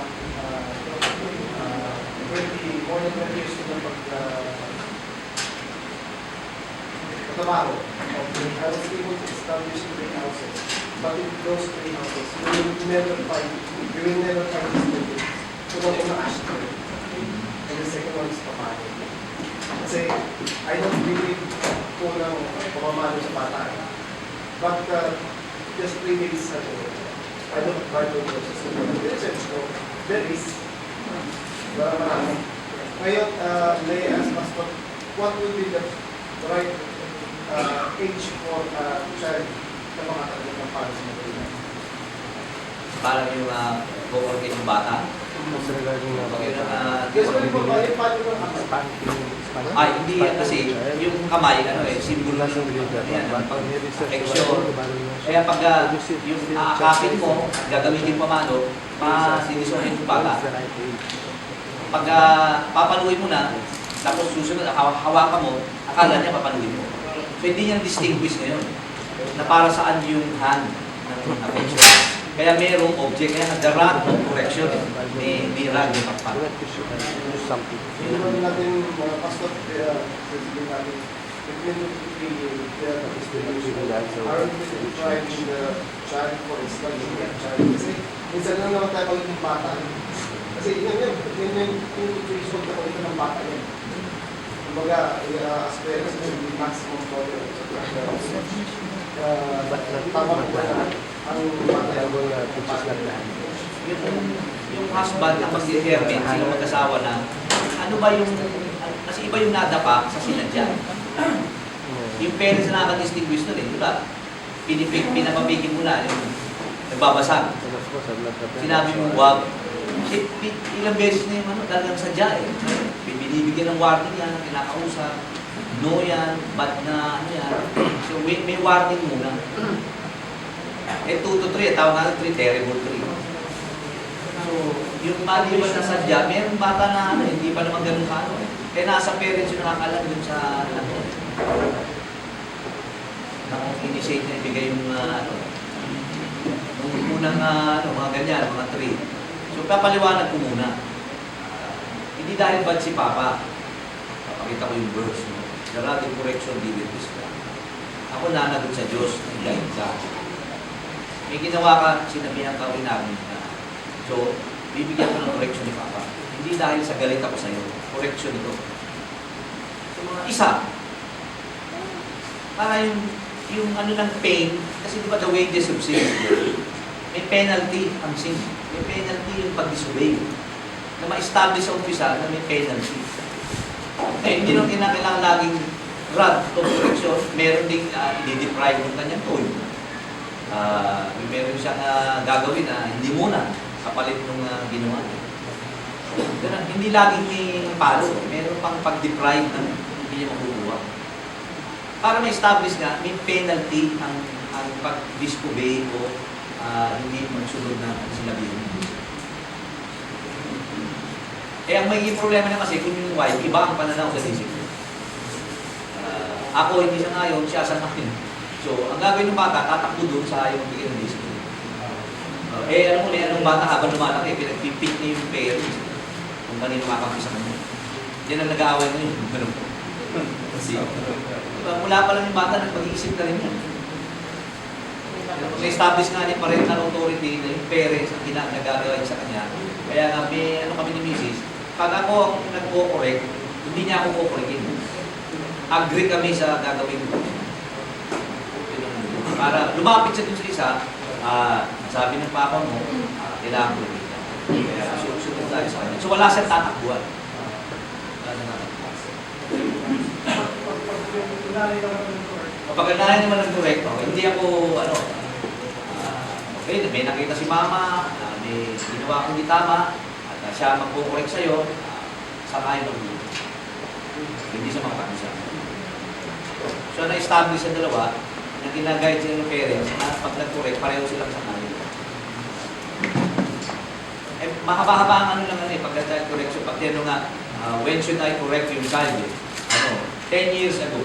20, more than 20 years na pagtrabaho, I was able to establish 3 houses. But in those 3 houses, you will never find this building. So, una Ashton, and the second one is Papaya. Kasi, I don't believe kung lang pamamalo sa bata. But just 3 days ago, I don't buy the process. There is. Marami. Ngayon, may ask Pastor, what would be the right age for a child na makatagal ng para sa mga Parang yung go-organ yung bata. Hindi yan kasi yung kamay, simbolo yan, affection. Kaya pag yung aakapin mo, gagamitin pa mano, masinisohin yung bata. Pag papaluin mo na, tapos susunod, hawakan mo, akala niya papaluin mo. So hindi niya distinguish ngayon na para saan yung hand ng affection. Kaya mayroong object, kaya the rod of correction, may rod yung pakpak. Yun naman natin, mga pastor, sabihin natin, if we look at the distribution, are we depriving the child for instruction of child? Kasi minsan lang naman tayo magiging bata. Kasi yun yung tututuisog na pagkita ng bata yan. Kumbaga, as parents, yung maximum tolerance. Tama po na ang yung husband na mag-determine, sila mag-asawa na, ano ba yung, kasi iba yung nadapa sa sinadya. Yung parents na nakaka-distinguish nun di ba? Pinapapigil mo na, yung nagbabasag. Sinabi mo, wag. Ilang beses na yung talagang sadya binibigyan ng warning yan, kinakausap. No yan, bad na yan. So may warning muna. 2 to 3, tawag nga 3, terrible 3. So, yung maliban na sadya, mayroong bata na hindi pa naman ganun ka Kaya nasa parents yung nakakalam dun sa initiate na ibigay yung nung unang mga ganyan, mga 3. So, papaliwanag ko muna. Hindi dahil bad si Papa. Papakita ko yung verse. The rod of correction be with this God. Ako nanagot sa Diyos, guide ka. May ginawa ka, sinabihan ka, namin ka. So, bibigyan ko ng correction ni Papa. Hindi dahil sa galit ako sa iyo. Correction ito. So, mga isa, para yung ng pain, kasi di ba the wages of sin, may penalty ang sin. May penalty yung pag-disobey. Na ma-establish sa umpisa na may penalty. Hindi nung kinakailangan laging rod of correction, meron ding i-deprive ng kanyang toy. Meron siyang gagawin na hindi muna kapalit ng ginawa niya. Ganun, hindi laging may palo. Meron pang pag-deprive ng hindi niya makukuha. Para ma-establish nga, may penalty ang pag-disobey o hindi magsunod na sinabi mo. Eh, ang magiging problema na kasi kung yung wife, iba ang pananaw sa discipline. Ako, hindi siya ngayon, siya sa akin. So, ang gagawin ng bata, tatakbo doon sa ayaw magbigay ng discipline. Alam mo, anong bata habang lumalaki, pinagpipit niya yung parents kung kanino makampi sa kanya. Yan ang nag-aaway ngayon. Ganun po. Diba, mula pa lang yung bata, nag-pag-iisip na rin yan. Na-establish nga ni parental authority na yung parents ang nagagawa sa kanya. Kaya nga, may ano kami ni Mrs. Pag ako ang nagpo-correct, hindi niya ako po-correctin. Agree kami sa gagawin ko. Para lumapit siya dun sa isa, sabi ng papa mo, kailangan ko rin. Kaya susunod tayo sa kanya. So wala siyang tatakbuhan. Kapag nalayan naman ng correct, hindi ako, okay, may nakita si mama, may ginawa kong di tama, at siya magpo-correct sa'yo, sakayin ng buhay. Hindi siya makakakusa. So na-establish sa dalawa, na ginaguide sila ng parents, na pag nag-correct, pareho silang sakayin. Mahaba-haba ang ano lang pagka-child correction, pag tino nga, when should I correct your child? 10 years ago.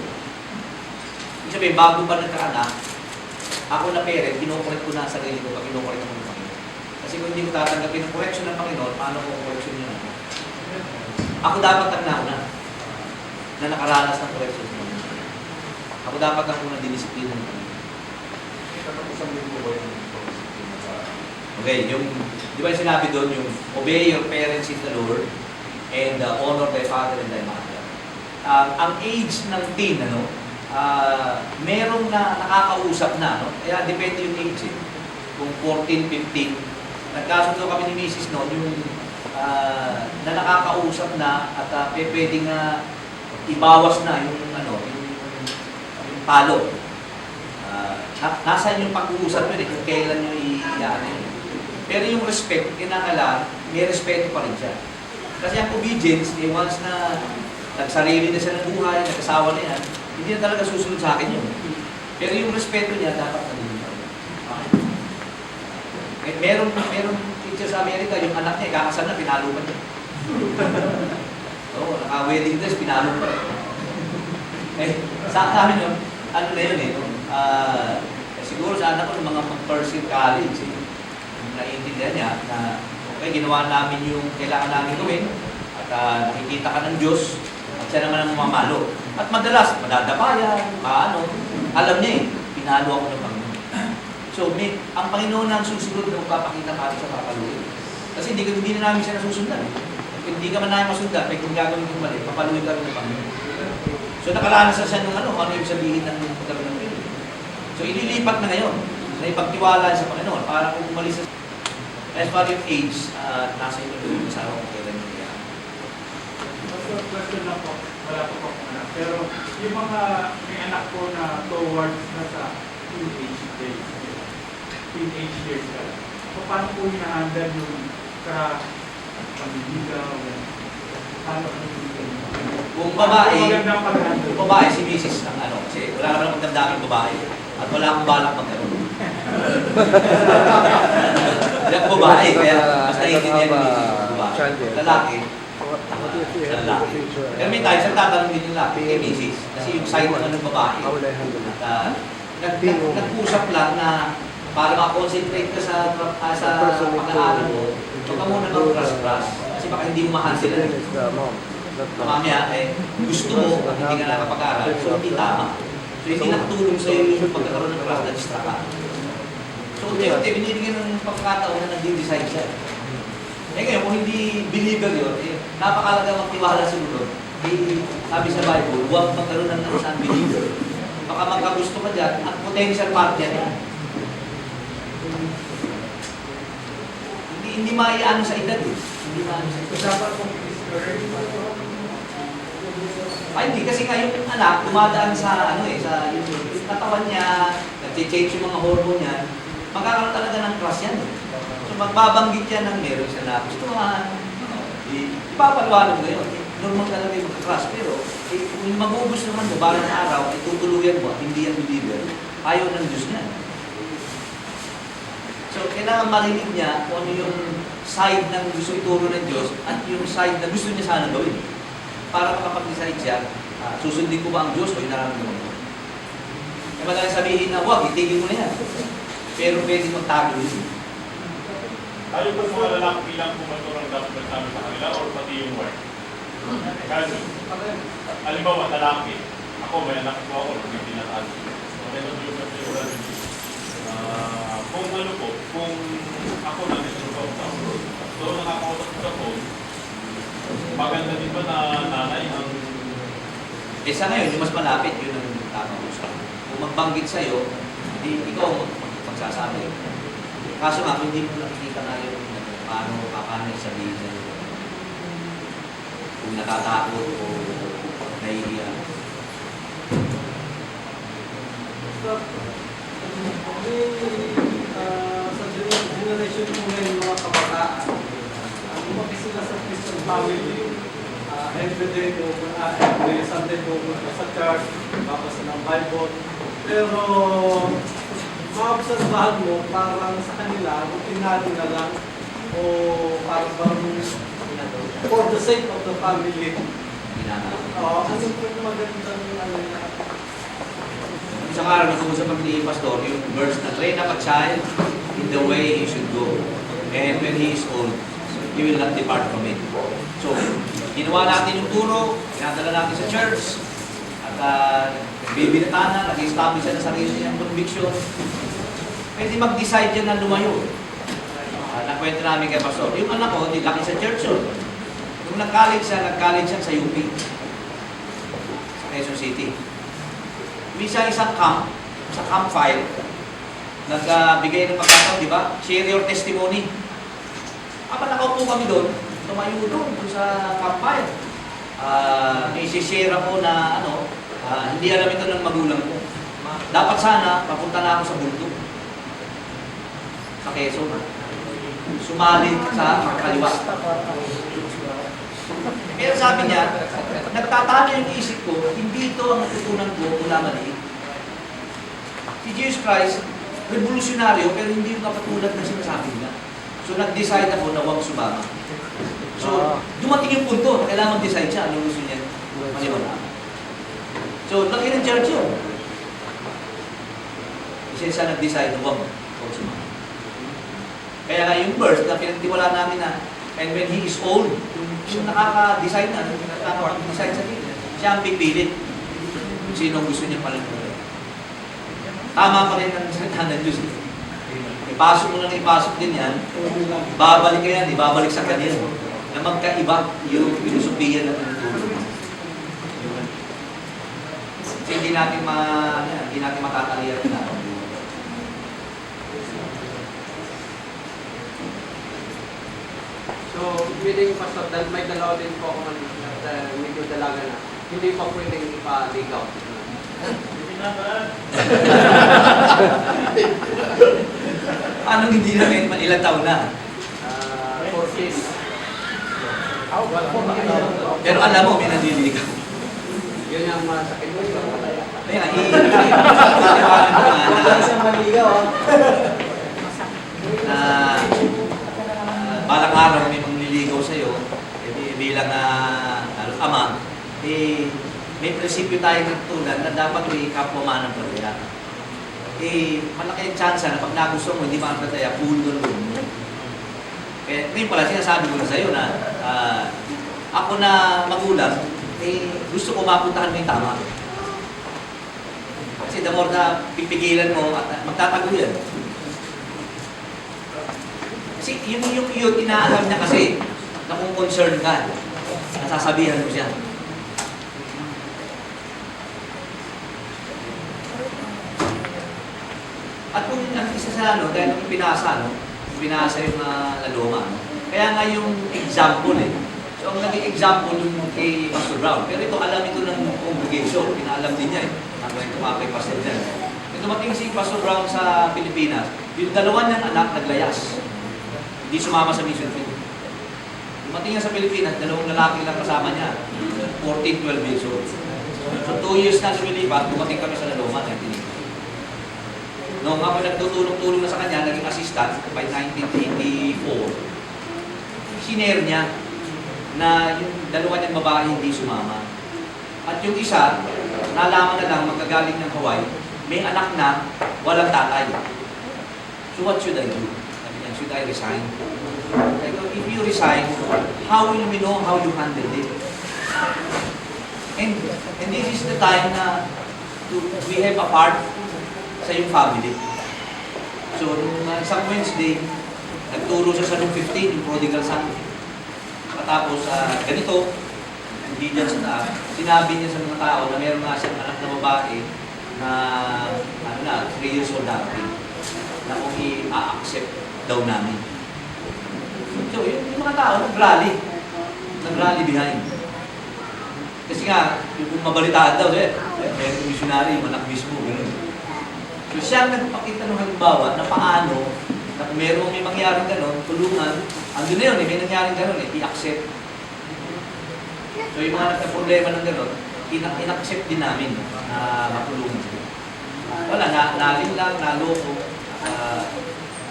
Ibig sabihin, bago pa nagkaanak, ako na parent, kinokorek ko na ang sarili ko pag kinokorek ko ng Panginoon. Kasi kung hindi ko tatanggapin ang correction ng Panginoon, paano ko correction niya? Ako dapat ang nauna na nakaranas ng correction ng Panginoon. Ako dapat ang unang dinisiplina ng Panginoon. Okay, yung, di ba yung sinabi doon, yung obey your parents in the Lord and honor thy father and thy mother. Ang age ng teen, merong na nakakausap na, kaya depende yung age. Kung 14, 15, nagkasundo kami ni Mrs. noon, yung na nakakausap na at pwedeng ibawas na yung, yung palo. Nasaan yung pag-uusap yun kung kailan nyo i-ano yun. Pero yung respect, kinakala, may respeto pa rin siya. Kasi ang obedience, once na nagsarili na siya ng buhay, nagkasawa na yan, hindi na talaga susunod sa akin yun. Pero yung respeto niya, dapat nalilin pa rin. Meron teacher sa Amerika, yung anak niya, kakasal na, pinalo pa niya. Oo, naka-wedding dress, pinalo pa rin. Sa amin yun, ano na yun siguro sa anak ko, mga first year college, naiintindihan niya na okay, ginawa namin yung kailangan namin gawin at nakikita ka ng Diyos at siya naman ang mamalo. At madalas, madadabayan, alam niya pinalo ako ng Panginoon. So, ang Panginoon ang susunod na magpapakita ka sa papaluin. Kasi hindi na namin siya nasusundan. Kung hindi ka man namin masundan, may kung gagawin kong mali, papaluin ka rin ng Panginoon. So, nakalanas na siya nung ano yung sabihin ng pagkaroon ng Panginoon. So, ililipat na ngayon na ipagtiwala sa Panginoon para kung umalis sa as far yung age, nasa ito yung asawa ko kailan yung kaya. Question lang po, wala po po anak. Pero yung mga may anak po na towards na sa teenage days, teenage years ka, paano po hinahandle yung pamiligaw? Paano po Kung babae si Mrs. ng kasi wala naman akong damdamin babae at wala akong balak magkaroon. Yan babae, kaya mas naiintindihan ni babae. Lalaki, Pero may tayo, tatanong din yung lalaki kay Mrs. Kasi yung side ng babae. Nag-usap lang na para ma-concentrate ka sa pag-aaral mo, huwag ka muna mag-crush-crush. Kasi baka hindi mo mahal sila. Mamaya, gusto mo, hindi ka nakapag-aaral, so hindi tama. So hindi nakatulong sa'yo yung pagkakaroon ng crush na distract ka. So unti-unti, binibigyan ng pagkakataon na nag-design siya. Ngayon, kung hindi believer yun, napakalaga magtiwala siguro. Sabi sa Bible, huwag magkaroon ng isang believer. Baka magkagusto ka dyan, ang potential partner yan. Hindi maiano sa edad eh. Hindi maiano sa edad. Dapat kung discourage Ay, hindi. Kasi nga yung anak, dumadaan sa, sa yung katawan niya, nag-change yung mga hormone niya, magkakaroon talaga ng crush yan. So, magbabanggit yan ng meron siya na gustuhan. Ipapaliwanag mo yun. Normal talaga yung magka-crush. Pero, kung magubos naman mo, balang araw, ay tutuluyan mo at hindi yan believer, ayaw ng Diyos niya. So, kailangan marinig niya kung ano yung side ng gusto ituro ng Diyos at yung side na gusto niya sana gawin. Para makapag-decide siya, susundin ko ba ang Diyos o yung nararamdaman ko? Kaya madaling sabihin na, wag, itigil mo na yan. Pero pwede magtago yun. Tayo po mga lalaki bilang kumaturang dapat namin sa kanila or pati yung wife. Kasi, halimbawa, lalaki, ako may anak ko ako, hindi na tayo. Meron yung kasi kung ano po, kung ako nag-isurbaw sa so nakakausap sa phone, maganda din ba na nanay ang... Sa ngayon, yung mas malapit, yun ang tamang usap. Kung magbanggit sa'yo, hindi ikaw magsasabi. Kaso nga, hindi mo nakikita na yung paano sabihin sa'yo. Kung natatakot o nahihiya. Sa generation mo ngayon mga kabataan, lumaki sila sa Christian family. Everyday every Sunday pupunta sa church, babasa ng Bible. Pero maobserbahan mo, parang sa kanila, rutinado na lang o parang for the sake of the family. Ano po yung magandang Isang araw nag-uusap kami ni Pastor, yung verse na train up a child in the way he should go. And when he is old, he will not depart from it. So, ginawa natin yung turo, pinadala natin sa church, at nagbibinata na, nag-establish siya na sarili niyang conviction. Pwede mag-decide yan na lumayo. Nakwento namin kay Pastor, yung anak ko, hindi laki sa church yun. Nung nag-college siya sa UP, sa Quezon City. Minsan isang camp, sa campfire, nagbigay ng pagkataon, di ba? Share your testimony. Kapag nakaupo kami doon, tumayo doon sa campfire. Isi-share ako na hindi alam ito ng magulang ko. Dapat sana, papunta na ako sa bundok. Sa Quezon. Sumali sa kaliwa. Pero sabi niya, nagtatalo yung isip ko, hindi ito ang natutunan ko mula mali. Si Jesus Christ, revolusyonaryo, pero hindi yung kapatulad na sinasabi niya. So nag-decide ako na huwag sumama. So, dumating yung punto na kailangan mag-decide siya, anong gusto niya maniwala. So, laki ng church yun. Kasi siya nag-decide na huwag sumama. Kaya nga yung verse na pinagtiwala namin na, and when he is old, yung nakaka-decide na, nakaka-decide sa kanya, siya ang pipilit kung sino gusto niya palantunan. Tama pa rin ang salita ng Diyos. Ipasok mo lang ipasok din yan, babalik ka yan, ibabalik sa kanya. Na magkaiba yung filosofiya ng tutulong. Kasi hindi natin matatalian na. So, meaning, Pastor, dahil may dalawa din po ako medyo dalaga na, hindi pa pwedeng ipaligaw. Anong hindi namin ilang taon na? 40s. Pero alam mo, may nanliligaw. Yun yung masakit mo yung malaya. Kaya nga, iiwanan ko na balang araw may mangliligaw sa'yo, bilang ama, may prinsipyo tayo natutunan na dapat may kapwamanang pagkaya. Malaki ang chance na pag nagusto mo, hindi makapagkaya, pulo mo. Kaya ngayon pala, sinasabi ko na sa'yo na ako na magulang, gusto ko mapuntahan mo yung tama. Kasi the more na pipigilan mo at magtatago yan. Kasi yung inaalam niya kasi na kung concern ka, nasasabihan mo siya. At kung ang isa sa dahil yung pinasa yung laloma. Kaya nga yung example So ang naging example yung kay Pastor Brown. Pero ito, alam ito ng congregation. Pinaalam din niya Nakwento ka kay Pastor dyan. Dumating si Pastor Brown sa Pilipinas, yung dalawa niyang anak naglayas. Hindi sumama sa mission field. dumating niya sa Pilipinas, dalawang lalaki lang kasama niya. 14, 12 years old. So 2 years na lumilipat, dumating kami sa Laloma, 1980. Noong ako nagtutulong-tulong na sa kanya, naging assistant by 1984, sinare niya na yung dalawa niyang babae hindi sumama. At yung isa, nalaman na lang magkagaling ng Hawaii, may anak na walang tatay. So what should I do? Sabi niya, should I resign? I go, if you resign, how will we know how you handled it? And this is the time na we have a part sa yung family. So, nung isang Wednesday, nagturo siya sa room 15, yung prodigal son. Matapos, ganito, hindi dyan sa taas, sinabi niya sa mga tao na meron nga siyang anak na babae na, 3 years old darating, na kung i-accept daw namin. So, yung mga tao, nag-rally behind. Kasi nga, yung mabalitaan daw, meron missionary, yung anak mismo, gano'n. So, siya ang nagpakita ng halimbawa na paano, na kung may mangyaring gano'n, tulungan, andun na yun, may nangyaring gano'n, i-accept. So, yung mga nagka-problema ng gano'n, in-accept din namin na matulungan sila. Wala, naling lang, naloko.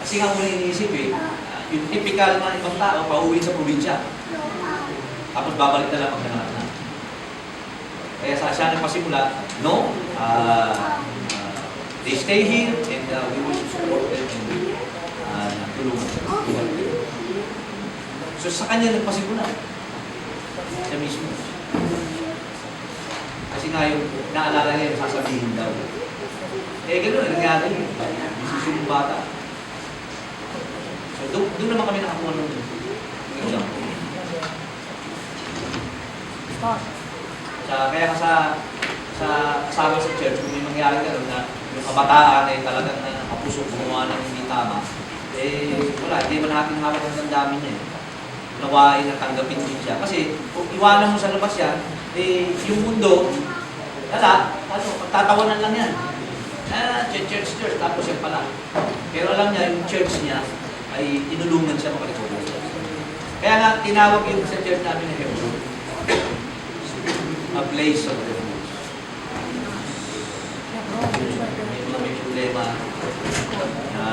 Kasi nga muna iniisip yung typical na ibang tao, pauwi sa probinsya. Tapos babalik na lang pag nanganak na. Kaya siya nagpasimula, no, they stay here and we will support them and tulungan. So sa kanya nagpasimula. Siya mismo. Kasi nga yung naalala niya yung sasabihin daw. Gano'n, nangyari yun. Desisyon yung bata. So doon naman kami nakakuha ng example. Kaya sa kasama sa church, kung may mangyari gano'n na yung kabataan ay talagang nakapusok gumawa ng hindi tama, wala, hindi man natin hawak ang damdamin niya. Nawain at tanggapin din siya. Kasi kung iwanan mo sa labas yan, yung mundo, pagtatawanan lang yan. Church, tapos yan pala. Pero alam niya, yung church niya ay tinulungan siya makalimutan. Kaya nga, tinawag yung sa church namin na Hebrew, a place of refuge. May problema na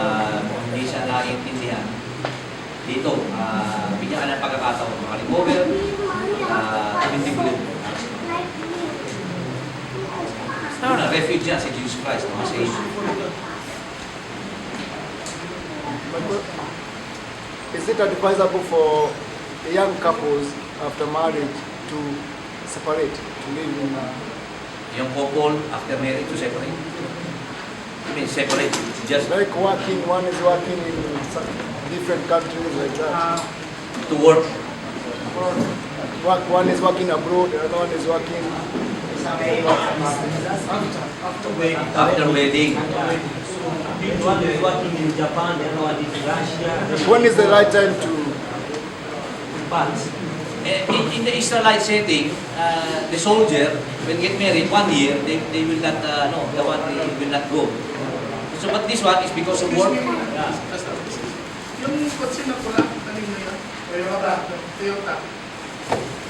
hindi siya naiintindihan. Dito, bigyan ka ng pagkakataon, makalicover, tumindig-ulit. Refuge yan si Jesus Christ, mga Savior. Is it advisable for young couples after marriage to separate, to live in Yung couple, after marriage, to separate? I mean, separate, just like working, one is working in some different countries like that. to work. One is working abroad, the other one is working After wedding. One is working in Japan, the other one is Russia. When is the right time to In the Israelite setting, the soldier, when get married, 1 year, they will not, the one they will not go. So, but this one is because of work. Yung kotse na pula, tanim mo yun. Toyota.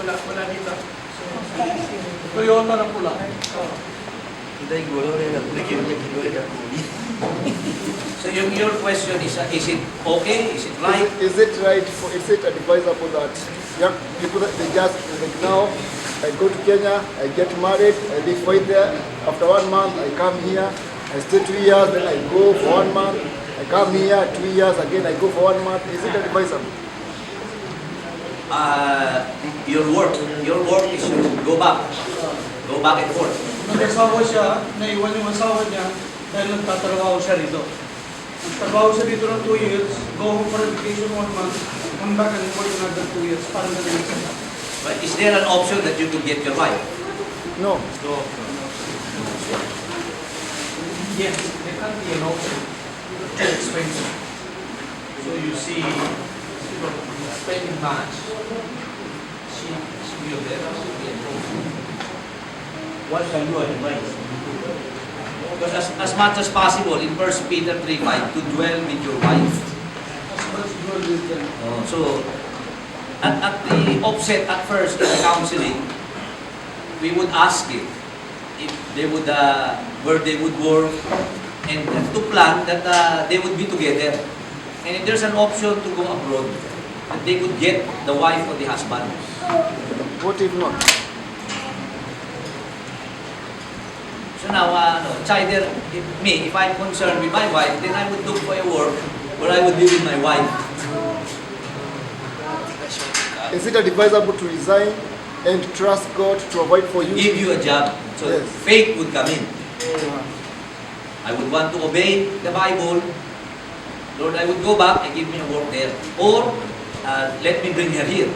Wala dito. Toyota na pula. So, your question is it okay? Is it right? Is it right? Is it advisable that young people they just like now? I go to Kenya, I get married, I live right there. After 1 month, I come here, I stay 2 years, then I go for 1 month. I come here 2 years again. I go for 1 month. Is it advisable? Your work is to go back and forth. Nag-asawa siya, naiwan yung asawa niya dahil nagtatrabaho siya rito. Nagtrabaho siya dito ng 2 years, go home for a vacation 1 month, come back and work another 2 years. Parang ganun siya. But is there an option that you could get your wife? No. Yes, there can be an option. Too expensive. So you see, spending much. She will there, she will be at home. What can you advise? Because as much as possible, in 1 Peter 3:5, to dwell with your wife. As much as you will with them. So, at the offset at first in the counseling, we would ask it if they would, where they would work, and to plan that they would be together. And if there's an option to go abroad, that they could get the wife or the husband. What if not? So now, it's either if I'm concerned with my wife, then I would look for a work where I would be with my wife. Is it advisable to resign and trust God to provide for you? Give you a job, so Yes. faith would come in. I would want to obey the Bible. Lord, I would go back and give me a work there. Or, let me bring her here.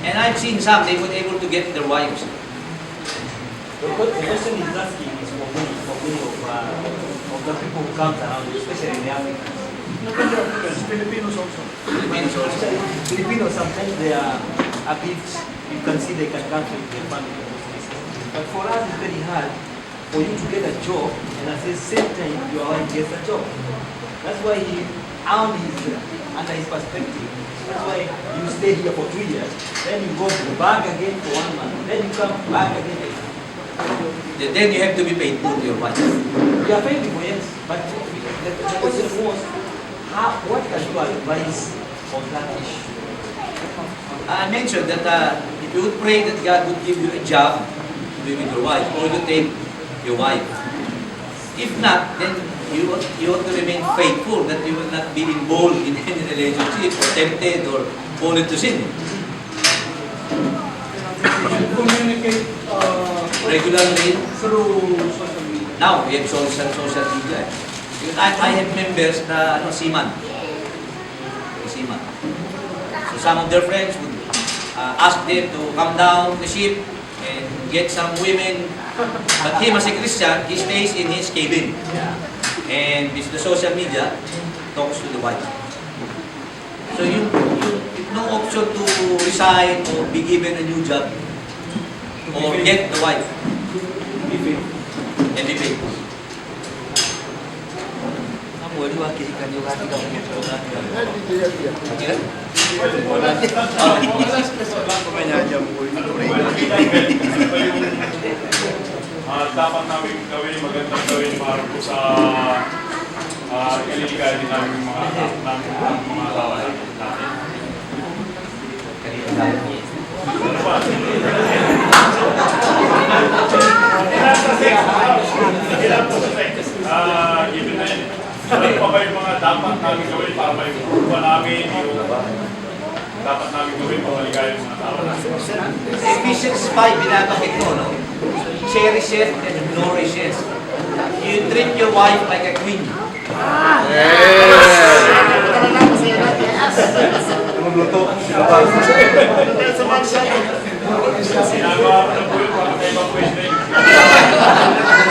And I've seen some, they were able to get their wives. The question is asking is for many of the people who come around, especially in the Africans. Not only Africans, Filipinos also. Filipinos also. Filipinos, sometimes they are a bit, you can see they can come with their family. But for us, it's very hard for you to get a job and at the same time your wife gets a job. That's why he found under his perspective. That's why you stay here for 2 years, then you go back again for 1 month, then you come back again. Then you have to be faithful to your wife. You are faithful, yes, but the question was, what can you advise on that issue? I mentioned that if you would pray that God would give you a job to be with your wife, or to take your wife. If not, then you ought to remain faithful, that you will not be involved in any relationship, or tempted, or fall into sin. Communicate Regularly. through social media. Now, we have social media. Because I have members na seaman. Seaman. So some of their friends would ask them to come down the ship and get some women. But him as a Christian, he stays in his cabin. And with the social media, talks to the wife. So you no option to resign or be given a new job or get the wife. And be faithful. Dapat namin gawin, magandang gawin para po sa kaliligayan namin mga asawa natin. Ano ba? Kailan po sa sex? Given na yun. Ano pa ba yung mga dapat namin gawin para may kurva namin yung dapat namin gawin para maligaya yung mga tao natin? Sa Ephesians 5, binabanggit ko, no? Cherishes and nourishes. You treat your wife like a queen. Sinagawa ko na po yung mga ibang pwede.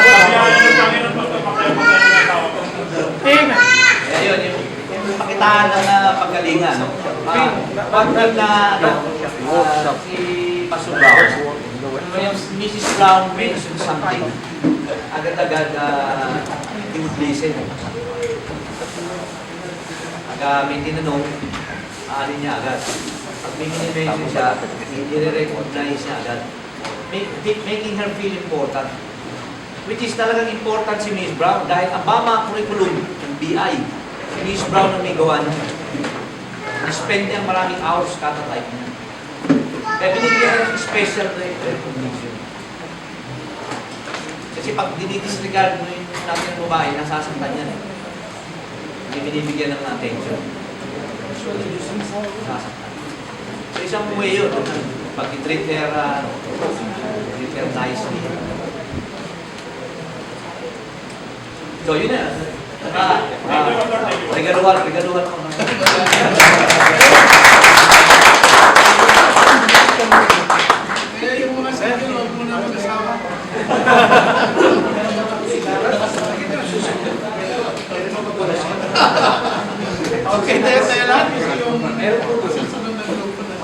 Kaya yung Panginoon pagkapakayapon na yung tao. Ayun, yung pakitaan ng pagkalingan, no? Pag si Pastor Brown, when Mrs. Brown mentioned something, agad-agad he would listen. Pag may tinanong, aalin niya agad. Pag may mini-mention siya, i-recognize niya agad. Making her feel important. Which is talagang important si Miss Brown dahil ang Bama curriculum ng BI, si Miss Brown ang may gawa niya. Spend niya maraming hours kada type niya. Kaya binigyan ng special recognition. Kasi pag dinidisregard mo yung natin ng babae, nasasaktan yan. Hindi binibigyan ng attention. Nasasaktan. So isang way yun, pag i-treat her nicely. So yun na. Regaluhan ko. Kaya yung mga single, huwag mo na mag-asawa. Okay, tayo lahat. Yung susunod na grupo na.